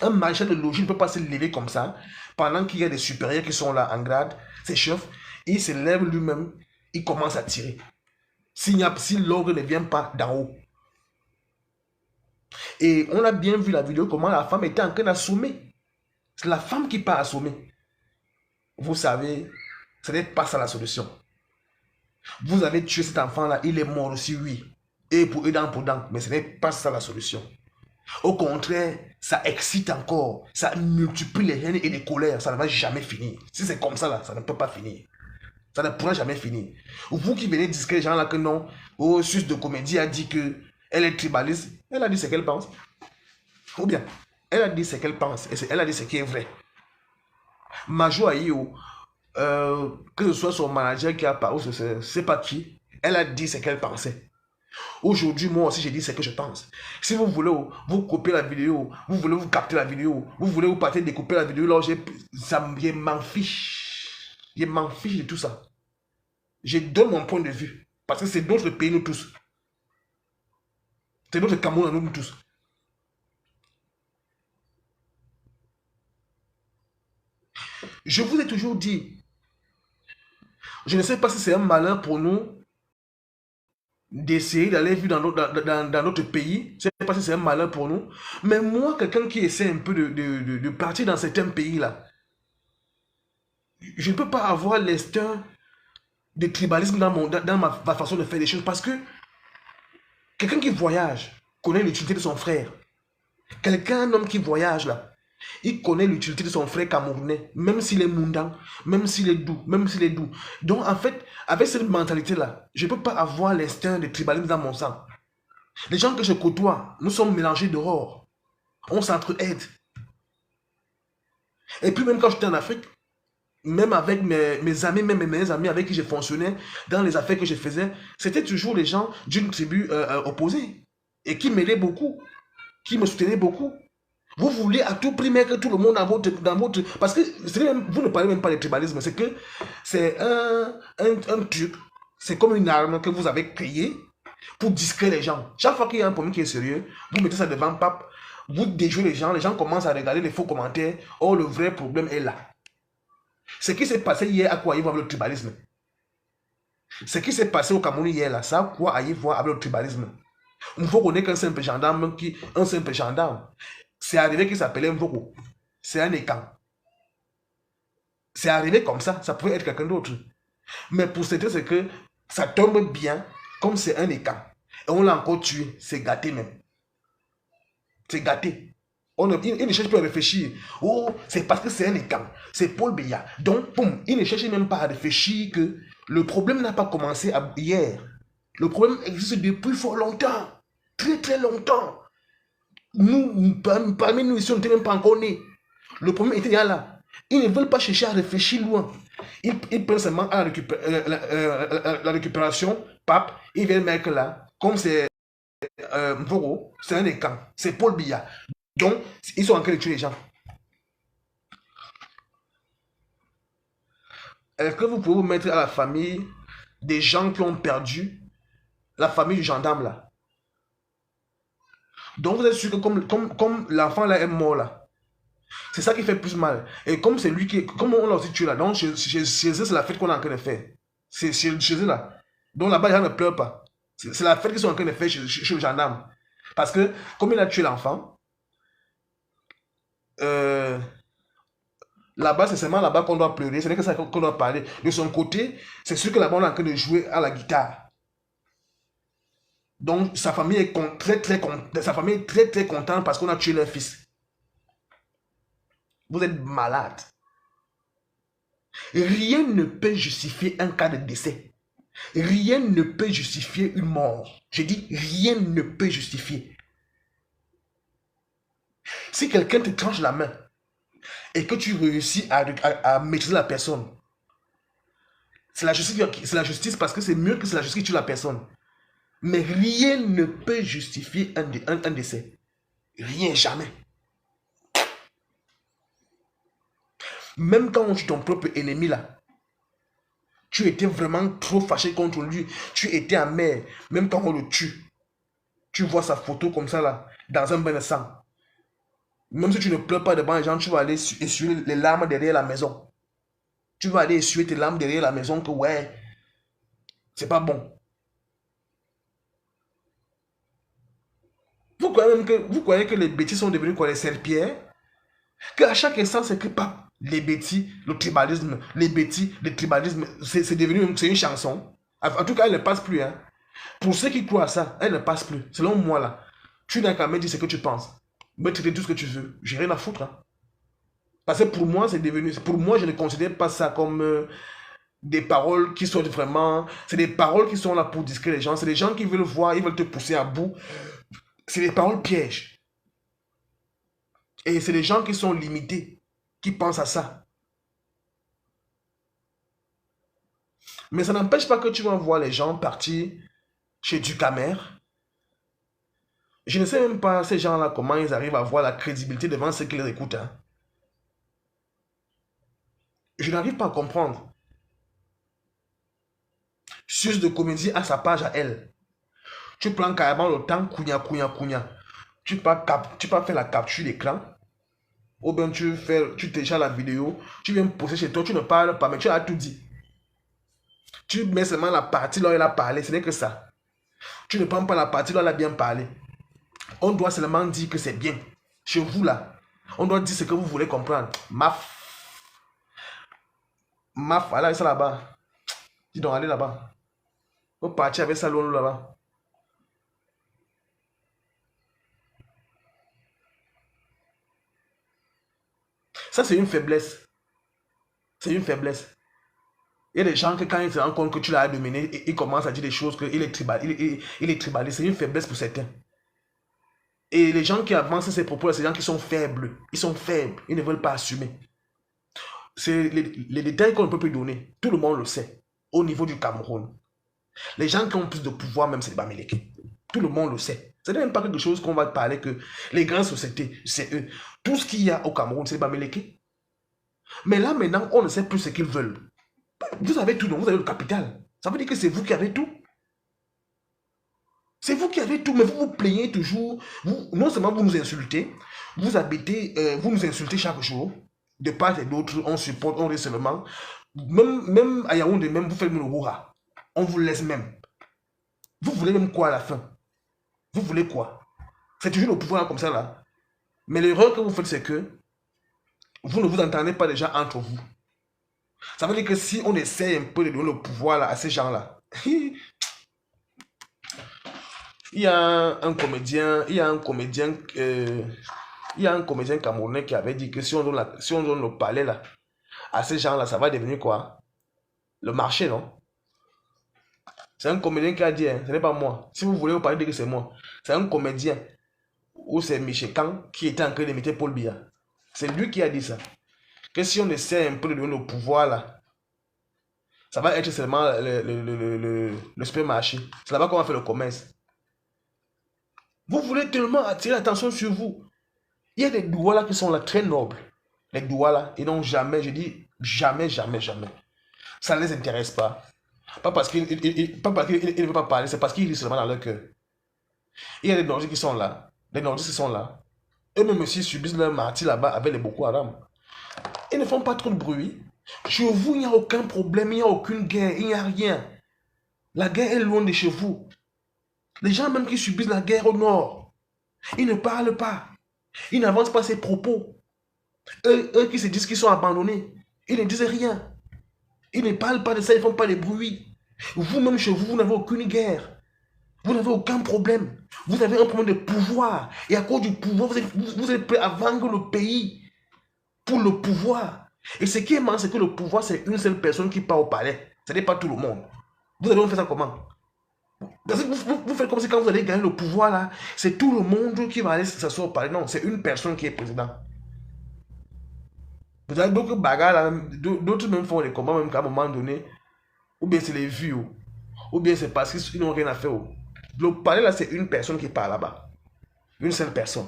Un marchand de logis ne peut pas se lever comme ça pendant qu'il y a des supérieurs qui sont là en grade, ses chefs, il se lève lui-même, il commence à tirer. Si l'ordre ne vient pas d'en haut. Et on a bien vu la vidéo comment la femme était en train d'assommer. C'est la femme qui part assommer. Vous savez, ce n'est pas ça la solution. Vous avez tué cet enfant-là, il est mort aussi, oui. Et pour dents, mais ce n'est pas ça la solution. Au contraire, ça excite encore, ça multiplie les haines et les colères, ça ne va jamais finir. Si c'est comme ça, là, ça ne peut pas finir. Ça ne pourra jamais finir. Vous qui venez dire que les gens là que non, au sus de comédie a dit que elle est tribaliste, elle a dit ce qu'elle pense. Ou bien, elle a dit ce qu'elle pense et elle a dit ce qui est vrai. Major Ayo, que ce soit son manager qui a parlé, je ne sais pas qui, elle a dit ce qu'elle pensait. Aujourd'hui, moi aussi, j'ai dit ce que je pense. Si vous voulez vous couper la vidéo, vous voulez vous capter la vidéo, vous voulez vous partir découper la vidéo, là, je m'en fiche. Je m'en fiche de tout ça. Je donne mon point de vue. Parce que c'est notre pays, nous tous. C'est notre Cameroun à nous tous. Je vous ai toujours dit, je ne sais pas si c'est un malheur pour nous d'essayer d'aller vivre dans notre pays. Je ne sais pas si c'est un malheur pour nous. Mais moi, quelqu'un qui essaie un peu de partir dans certains pays-là, je ne peux pas avoir l'instinct de tribalisme dans ma façon de faire les choses parce que quelqu'un qui voyage connaît l'utilité de son frère. Un homme qui voyage là, il connaît l'utilité de son frère camerounais, même s'il est mundang, même s'il est doux, même s'il est doux. Donc en fait, avec cette mentalité-là, je ne peux pas avoir l'instinct de tribalisme dans mon sang. Les gens que je côtoie, nous sommes mélangés dehors. On s'entraide. Et puis même quand j'étais en Afrique, même avec mes amis, même mes amis avec qui je fonctionnais, dans les affaires que je faisais, c'était toujours les gens d'une tribu opposée. Et qui m'aidaient beaucoup, qui me soutenaient beaucoup. Vous voulez à tout prix mettre tout le monde dans votre... Parce que vous ne parlez même pas de tribalisme, c'est que c'est un truc, c'est comme une arme que vous avez créée pour distraire les gens. Chaque fois qu'il y a un problème qui est sérieux, vous mettez ça devant pape, vous déjouez les gens commencent à regarder les faux commentaires. Oh, le vrai problème est là. Ce qui s'est passé hier à quoi y voir avec le tribalisme. Ce qui s'est passé au Cameroun hier là, ça a quoi à y voir avec le tribalisme. Il faut qu'on ait qu'un simple gendarme un simple gendarme. C'est arrivé qu'il s'appelait Mvoko. C'est un écan. C'est arrivé comme ça pouvait être quelqu'un d'autre. Mais pour certains, c'est que ça tombe bien, comme c'est un écan. Et on l'a encore tué, c'est gâté même. C'est gâté. Il ne cherche plus à réfléchir. Oh, c'est parce que c'est un écan. C'est Paul Biya. Donc, boum, il ne cherche même pas à réfléchir que le problème n'a pas commencé hier. Le problème existe depuis fort longtemps. Très très longtemps. Nous, parmi nous ici, on n'était même pas encore nés. Le problème était là. Ils ne veulent pas chercher à réfléchir loin. Ils prennent seulement à la récupération, pape, ils viennent mettre là, comme c'est Mvoro, c'est un écan, c'est Paul Biya. Donc, ils sont en train de tuer les gens. Est-ce que vous pouvez vous mettre à la famille des gens qui ont perdu la famille du gendarme là? Donc, vous êtes sûr que comme l'enfant là est mort là, c'est ça qui fait plus mal. Et comme c'est lui qui... Comme on l'a aussi tué là, donc chez eux, c'est la fête qu'on est en train de faire. C'est chez eux là. Donc là-bas, les gens ne pleurent pas. C'est la fête qu'ils sont en train de faire chez le gendarme. Parce que, comme il a tué l'enfant, là-bas, c'est seulement là-bas qu'on doit pleurer. Ce n'est que ça qu'on doit parler. De son côté, c'est sûr que là-bas, on est en train de jouer à la guitare. Donc, sa famille est très, très contente parce qu'on a tué leur fils. Vous êtes malade. Rien ne peut justifier un cas de décès. Rien ne peut justifier une mort. Je dis, rien ne peut justifier. Si quelqu'un te tranche la main et que tu réussis à maîtriser la personne, c'est la justice parce que c'est mieux que c'est la justice qui tue la personne. Mais rien ne peut justifier un décès. Rien, jamais. Même quand on tue ton propre ennemi là, tu étais vraiment trop fâché contre lui, tu étais amer, même quand on le tue, tu vois sa photo comme ça là, dans un bain de sang. Même si tu ne pleures pas devant les gens, tu vas aller essuyer les larmes derrière la maison. Tu vas aller essuyer tes larmes derrière la maison que ouais, c'est pas bon. Vous croyez que les bêtises sont devenus quoi, les serpillères? Qu'à chaque instant, c'est que pas les bêtises, le tribalisme, les bêtises, le tribalisme, c'est devenu une chanson. En tout cas, elle ne passe plus. Hein. Pour ceux qui croient à ça, elle ne passe plus. Selon moi, là, tu n'as qu'à me dire ce que tu penses. Me traiter tout ce que tu veux. J'ai rien à foutre. Hein. Parce que pour moi, c'est devenu. Pour moi, je ne considère pas ça comme des paroles qui sont vraiment. C'est des paroles qui sont là pour distraire les gens. C'est des gens qui veulent voir, ils veulent te pousser à bout. C'est des paroles pièges. Et c'est des gens qui sont limités, qui pensent à ça. Mais ça n'empêche pas que tu vas voir les gens partir chez Ducamer. Je ne sais même pas, ces gens-là, comment ils arrivent à avoir la crédibilité devant ceux qui les écoutent. Hein. Je n'arrive pas à comprendre. Sus de comédie à sa page à elle. Tu prends carrément le temps, kounya. Tu peux faire la capture d'écran. Ou bien tu télécharges la vidéo. Tu viens me poser chez toi. Tu ne parles pas, mais tu as tout dit. Tu mets seulement la partie là où elle a parlé. Ce n'est que ça. Tu ne prends pas la partie là où elle a bien parlé. On doit seulement dire que c'est bien. Chez vous là. On doit dire ce que vous voulez comprendre. Maf, allez ça là-bas. Dis donc, allez là-bas. Vous partez avec ça loin là-bas. Ça, c'est une faiblesse. C'est une faiblesse. Il y a des gens que quand ils se rendent compte que tu l'as dominé, ils commencent à dire des choses qu'il est tribal. Il est tribaliste. C'est une faiblesse pour certains. Et les gens qui avancent ces propos, c'est des gens qui sont faibles. Ils sont faibles. Ils ne veulent pas assumer. C'est les détails qu'on ne peut plus donner. Tout le monde le sait. Au niveau du Cameroun. Les gens qui ont plus de pouvoir, même, c'est les Bamileke. Tout le monde le sait. Ce n'est même pas quelque chose qu'on va parler que les grandes sociétés, c'est eux. Tout ce qu'il y a au Cameroun, c'est les Bamileke. Mais là, maintenant, on ne sait plus ce qu'ils veulent. Vous avez tout, donc vous avez le capital. Ça veut dire que c'est vous qui avez tout. C'est vous qui avez tout, mais vous vous plaignez toujours. Non seulement vous nous insultez, vous nous insultez chaque jour. De part et d'autre, on supporte, on reste seulement. Même à Yaoundé, même vous faites le hurrah. On vous laisse même. Vous voulez même quoi à la fin? Vous voulez quoi? C'est toujours le pouvoir comme ça là. Mais l'erreur que vous faites, c'est que vous ne vous entendez pas déjà entre vous. Ça veut dire que si on essaie un peu de donner le pouvoir là, à ces gens-là, il y a un comédien, camerounais qui avait dit que si on donne le palais là, à ces gens-là, ça va devenir quoi? Le marché, non? C'est un comédien qui a dit, hein, ce n'est pas moi. Si vous voulez vous parler de que c'est moi. C'est un comédien, ou c'est Michel Kang qui était en train d'imiter Paul Biya. C'est lui qui a dit ça. Que si on essaie un peu de donner le pouvoir là, ça va être seulement le supermarché. C'est là-bas qu'on va faire le commerce. Vous voulez tellement attirer l'attention sur vous. Il y a des douala qui sont là très nobles. Les douala, ils n'ont jamais, je dis jamais. Ça ne les intéresse pas. Pas parce qu'ils ne veulent pas parler, c'est parce qu'ils lisent seulement dans leur cœur. Il y a des Nordiques qui sont là. Les Nordiques qui sont là. Eux-mêmes aussi subissent leur martyre là-bas avec les Boko Haram. Ils ne font pas trop de bruit. Chez vous, il n'y a aucun problème, il n'y a aucune guerre, il n'y a rien. La guerre est loin de chez vous. Les gens même qui subissent la guerre au nord, ils ne parlent pas. Ils n'avancent pas ces propos. Eux qui se disent qu'ils sont abandonnés, ils ne disent rien. Ils ne parlent pas de ça, ils ne font pas de bruit. Vous-même chez vous, vous n'avez aucune guerre. Vous n'avez aucun problème. Vous avez un problème de pouvoir. Et à cause du pouvoir, vous êtes prêt à vendre le pays pour le pouvoir. Et ce qui est marrant, c'est que le pouvoir, c'est une seule personne qui part au palais. Ce n'est pas tout le monde. Vous allez faire ça comment? Parce que vous faites comme si quand vous allez gagner le pouvoir, là, c'est tout le monde qui va aller s'asseoir au palais. Non, c'est une personne qui est président. Vous avez d'autres bagarres, là, d'autres même font des combats, même qu'à un moment donné, ou bien c'est les vues, ou bien c'est parce qu'ils n'ont rien à faire. Le palais, là, c'est une personne qui part là-bas. Une seule personne.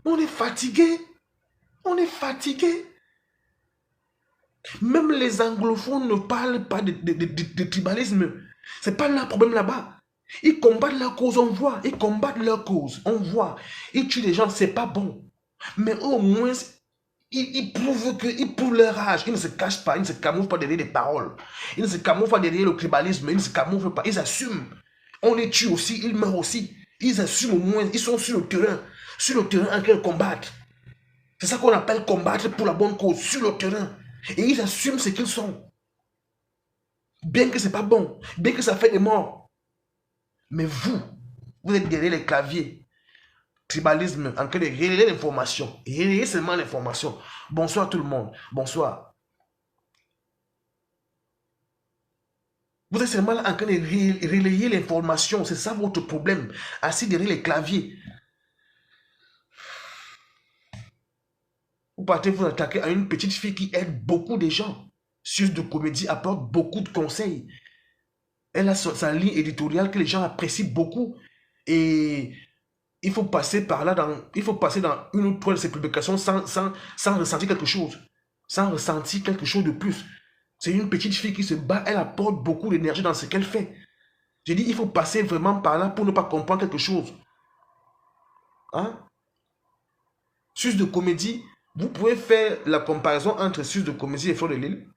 On est fatigué. On est fatigué. Même les anglophones ne parlent pas de tribalisme. C'est pas leur problème là-bas. Ils combattent leur cause, on voit. Ils combattent leur cause, on voit. Ils tuent les gens, c'est pas bon. Mais au moins, ils prouvent leur rage. Ils ne se cachent pas, ils ne se camouflent pas derrière les paroles. Ils ne se camouflent pas derrière le tribalisme, ils ne se camouflent pas. Ils assument. On les tue aussi, ils meurent aussi. Ils assument au moins, ils sont sur le terrain. Sur le terrain en train de combattre. C'est ça qu'on appelle combattre pour la bonne cause, sur le terrain. Et ils assument ce qu'ils sont. Bien que ce n'est pas bon, bien que ça fait des morts. Mais vous êtes derrière les claviers. Tribalisme, en train de relayer l'information. Relayer seulement l'information. Bonsoir tout le monde. Bonsoir. Vous êtes seulement en train de relayer l'information. C'est ça votre problème. Assis derrière les claviers. Vous partez vous attaquer à une petite fille qui aide beaucoup de gens. Suisse de comédie apporte beaucoup de conseils. Elle a sa ligne éditoriale que les gens apprécient beaucoup. Et il faut passer par là, il faut passer dans une autre de ces publications sans ressentir quelque chose. Sans ressentir quelque chose de plus. C'est une petite fille qui se bat, elle apporte beaucoup d'énergie dans ce qu'elle fait. J'ai dit, il faut passer vraiment par là pour ne pas comprendre quelque chose. Hein? Suze de comédie, vous pouvez faire la comparaison entre Suze de comédie et Fleur de Lille.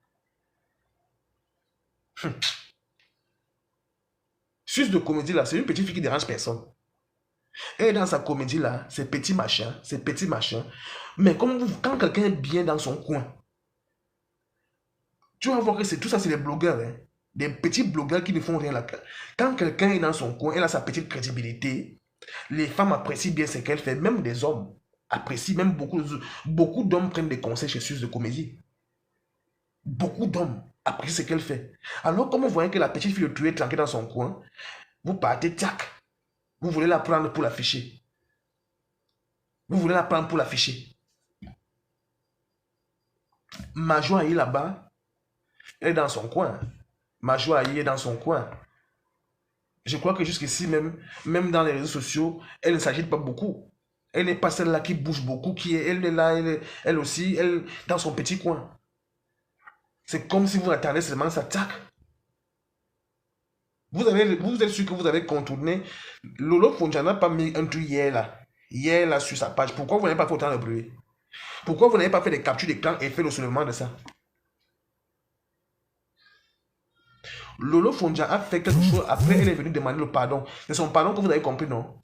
Suze de comédie là, c'est une petite fille qui dérange personne. Elle est dans sa comédie là, c'est petit machin, c'est petit machin. Mais comme quand quelqu'un est bien dans son coin, tu vas voir que c'est tout ça, c'est des blogueurs. Hein. Des petits blogueurs qui ne font rien là. Quand quelqu'un est dans son coin, elle a sa petite crédibilité. Les femmes apprécient bien ce qu'elle fait. Même des hommes apprécient. Même beaucoup d'hommes prennent des conseils chez Suze de comédie. Beaucoup d'hommes apprécient ce qu'elle fait. Alors, comme vous voyez que la petite fille le tuer tranquille dans son coin, vous partez, tac. Vous voulez la prendre pour l'afficher. Vous voulez la prendre pour l'afficher. Majo Aïe là-bas, elle est dans son coin. Majo Aïe est dans son coin. Je crois que jusqu'ici, même dans les réseaux sociaux, elle ne s'agite pas beaucoup. Elle n'est pas celle-là qui bouge beaucoup, elle est là, elle aussi, elle dans son petit coin. C'est comme si vous attendez seulement ça, tac. Vous êtes sûr que vous avez contourné. Lolo Fonja n'a pas mis un truc hier là sur sa page. Pourquoi vous n'avez pas fait autant de bruit? Pourquoi vous n'avez pas fait des captures d'écran et fait le soulèvement de ça? Lolo Fonja a fait quelque chose, après elle est venue demander le pardon. C'est son pardon que vous avez compris, non?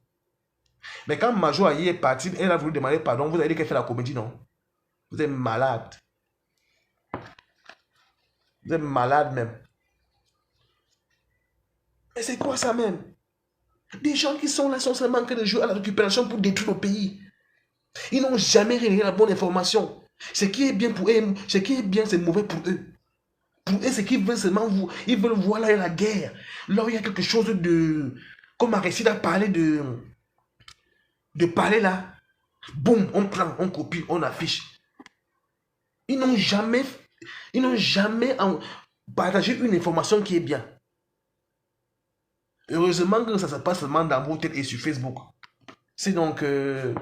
Mais quand Majo Aïe est partie, elle a voulu demander pardon, vous avez dit qu'elle fait la comédie, non? Vous êtes malade. Vous êtes malade même. Mais c'est quoi ça même? Des gens qui sont là sont seulement que de jouer à la récupération pour détruire nos pays. Ils n'ont jamais révélé la bonne information. Ce qui est bien pour eux, ce qui est bien, c'est mauvais pour eux. Pour eux, ce qu'ils veulent seulement ils veulent voir là la guerre. Là où il y a quelque chose de... Comme Aristide a parlé de parler là. Boum, on prend, on copie, on affiche. Ils n'ont jamais partagé une information qui est bien. Heureusement que ça se passe seulement dans vos têtes et sur Facebook. Sinon que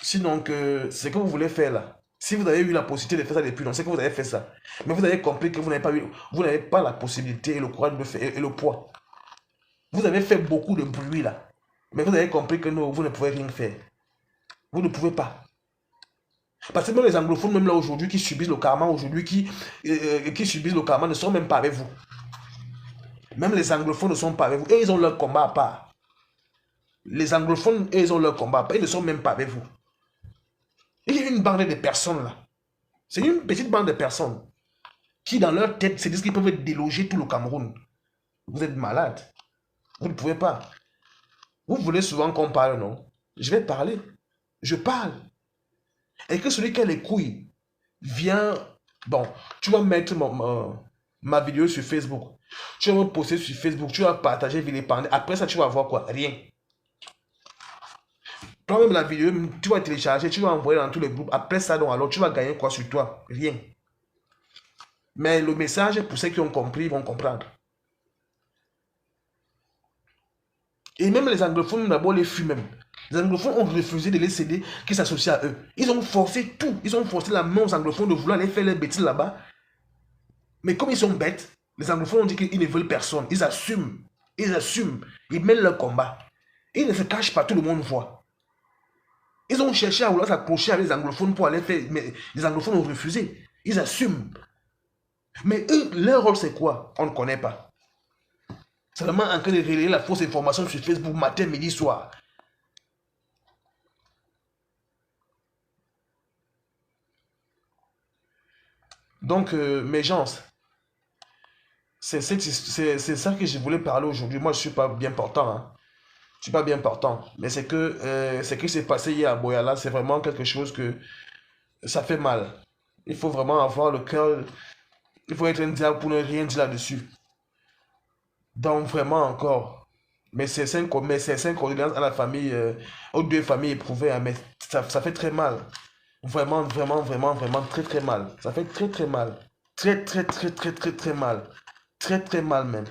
ce que vous voulez faire là, si vous avez eu la possibilité de faire ça depuis longtemps, c'est que vous avez fait ça. Mais vous avez compris que vous n'avez pas la possibilité et le courage de faire et le poids. Vous avez fait beaucoup de bruit là. Mais vous avez compris que non, vous ne pouvez rien faire. Vous ne pouvez pas. Parce que même les anglophones, même là aujourd'hui, qui subissent le karma aujourd'hui, qui subissent le karma, ne sont même pas avec vous. Même les anglophones ne sont pas avec vous. Et ils ont leur combat à part. Les anglophones, eux, ils ont leur combat à part. Ils ne sont même pas avec vous. Il y a une bande de personnes là. C'est une petite bande de personnes qui, dans leur tête, se disent qu'ils peuvent déloger tout le Cameroun. Vous êtes malade. Vous ne pouvez pas. Vous voulez souvent qu'on parle, non? Je vais parler. Je parle. Et que celui qui a les couilles vient... Bon, tu vas mettre ma vidéo sur Facebook. Tu vas me poster sur Facebook. Tu vas partager, vilipender. Après ça, tu vas voir quoi? Rien. Toi-même, la vidéo, tu vas télécharger, tu vas envoyer dans tous les groupes. Après ça, donc, alors, tu vas gagner quoi sur toi? Rien. Mais le message, pour ceux qui ont compris, ils vont comprendre. Et même les anglophones, d'abord, les fuient même. Les anglophones ont refusé de les céder, qui s'associent à eux. Ils ont forcé tout. Ils ont forcé la main aux anglophones de vouloir aller faire les bêtises là-bas. Mais comme ils sont bêtes, les anglophones ont dit qu'ils ne veulent personne. Ils assument. Ils assument. Ils mènent leur combat. Ils ne se cachent pas, tout le monde voit. Ils ont cherché à vouloir s'accrocher avec les anglophones pour aller faire... Mais les anglophones ont refusé. Ils assument. Mais eux, leur rôle, c'est quoi? On ne connaît pas. Seulement en train de relayer la fausse information sur Facebook matin, midi, soir. Donc, mes gens, c'est ça que je voulais parler aujourd'hui. Moi, je ne suis pas bien portant. Hein. Je ne suis pas bien portant. Mais c'est que ce qui s'est passé hier à Boyala, c'est vraiment quelque chose que ça fait mal. Il faut vraiment avoir le cœur. Il faut être un diable pour ne rien dire là-dessus. Donc, vraiment encore. Mais c'est cinq condoléances à la famille, aux deux familles éprouvées. Hein, mais ça fait très mal. Vraiment, vraiment, vraiment, vraiment très, très mal. Ça fait très, très mal. Très, très, très, très, très, très mal. Très, très mal même.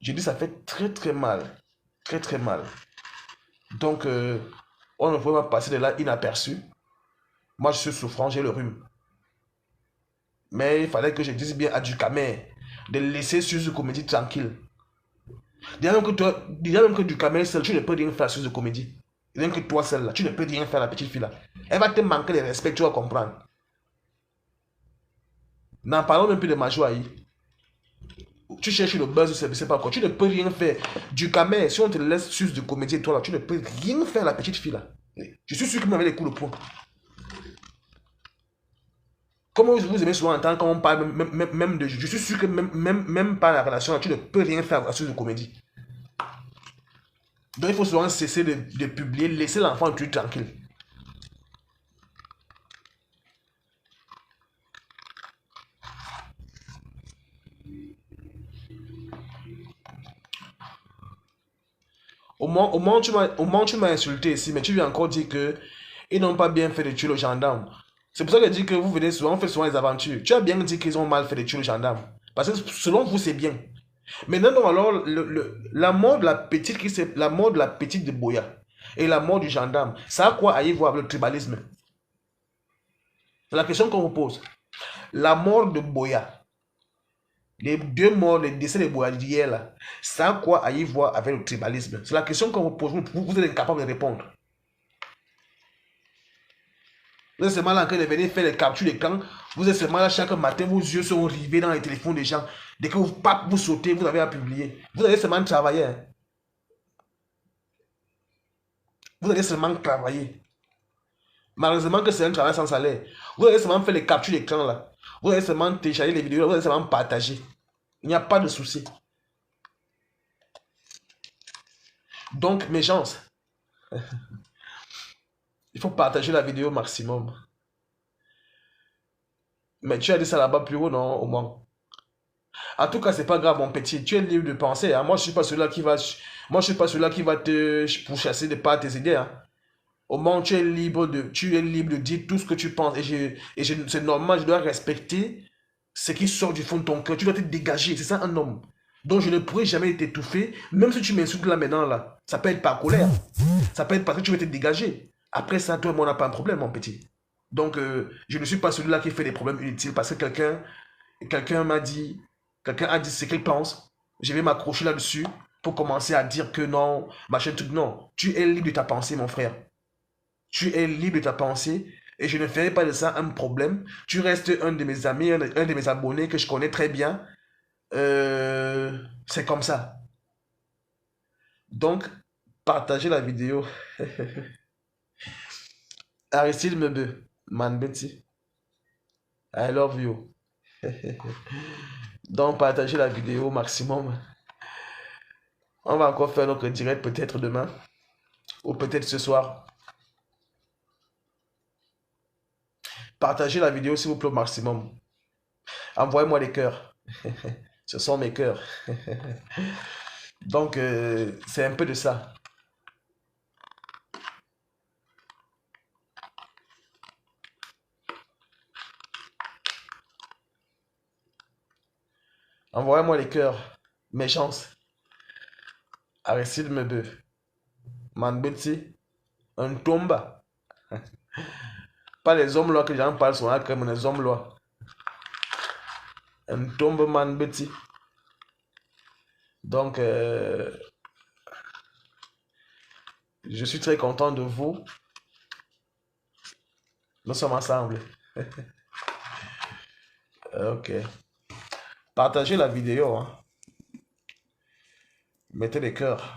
Je dis ça fait très, très mal. Très, très mal. Donc, on ne peut pas passer de là inaperçu. Moi, je suis souffrant, j'ai le rhume. Mais il fallait que je dise bien à Ducamer de laisser Suze Comédie tranquille. Déjà même que Ducamer seul, tu ne peux rien faire sur Suze Comédie. Rien que toi seul là, tu ne peux rien faire la petite fille là. Elle va te manquer de respect, tu vas comprendre. N'en parlons même plus de Majoaï. Tu cherches le buzz, c'est pas quoi. Tu ne peux rien faire. Ducamer, si on te laisse Suze de Comédie, toi là, tu ne peux rien faire la petite fille là. Je suis sûr que vous m'avez les coups de poing. Comme vous aimez souvent entendre quand on parle même de... Je suis sûr que même pas la relation, tu ne peux rien faire à Suze de Comédie. Donc il faut souvent cesser de publier, laisser l'enfant tuer tranquille. Au moins, tu m'as insulté ici, mais tu viens encore dire que ils n'ont pas bien fait de tuer le gendarme. C'est pour ça que je dis que vous venez souvent, on fait souvent les aventures. Tu as bien dit qu'ils ont mal fait de tuer le gendarme. Parce que selon vous, c'est bien. Maintenant, non, alors, la mort de la petite la mort de la petite de Boya et la mort du gendarme, ça a quoi à y voir avec le tribalisme? C'est la question qu'on vous pose. La mort de Boya, les deux morts, les décès de Boya d'hier, là, ça a quoi à y voir avec le tribalisme? C'est la question qu'on vous pose. Vous êtes incapable de répondre. Vous êtes seulement là en train de venir faire les captures d'écran. Vous êtes seulement là chaque matin, vos yeux sont rivés dans les téléphones des gens. Dès que vous sautez, vous avez à publier. Vous allez seulement travailler. Hein. Vous allez seulement travailler. Malheureusement que c'est un travail sans salaire. Vous allez seulement faire les captures d'écran là. Vous allez seulement télécharger les vidéos, vous allez seulement partager. Il n'y a pas de souci. Donc, mes gens, il faut partager la vidéo au maximum. Mais tu as dit ça là-bas plus haut, non, au moins. En tout cas, c'est pas grave, mon petit. Tu es libre de penser. Hein. Moi, je suis pas celui-là qui va, moi, je suis pas celui-là qui va te pourchasser de par tes idées. Hein. Au moins, tu es libre de dire tout ce que tu penses. C'est normal, je dois respecter ce qui sort du fond de ton cœur. Tu dois te dégager. C'est ça un homme. Donc, je ne pourrai jamais t'étouffer. Même si tu m'insultes là maintenant, là. Ça peut être par colère. Ça peut être parce que tu veux te dégager. Après ça, toi et moi, on n'a pas un problème, mon petit. Donc, je ne suis pas celui-là qui fait des problèmes inutiles parce que quelqu'un m'a dit, quelqu'un a dit ce qu'il pense. Je vais m'accrocher là-dessus pour commencer à dire que non, machin, tout. Non. Tu es libre de ta pensée, mon frère. Tu es libre de ta pensée et je ne ferai pas de ça un problème. Tu restes un de mes amis, un de mes abonnés que je connais très bien. C'est comme ça. Donc, partagez la vidéo. Aristide Mebe, man Betty, I love you. Donc, partagez la vidéo au maximum. On va encore faire notre direct peut-être demain ou peut-être ce soir. Partagez la vidéo s'il vous plaît au maximum. Envoyez-moi des cœurs. Ce sont mes cœurs. Donc, c'est un peu de ça. Envoyez-moi les cœurs. Mes chances. Aristide Mebe. Manbetsi. Un tomba. Pas les hommes là que les gens parlent souvent comme les hommes là. Un tombe Manbetsi. Donc, je suis très content de vous. Nous sommes ensemble. Ok. Partagez la vidéo. Hein. Mettez des cœurs.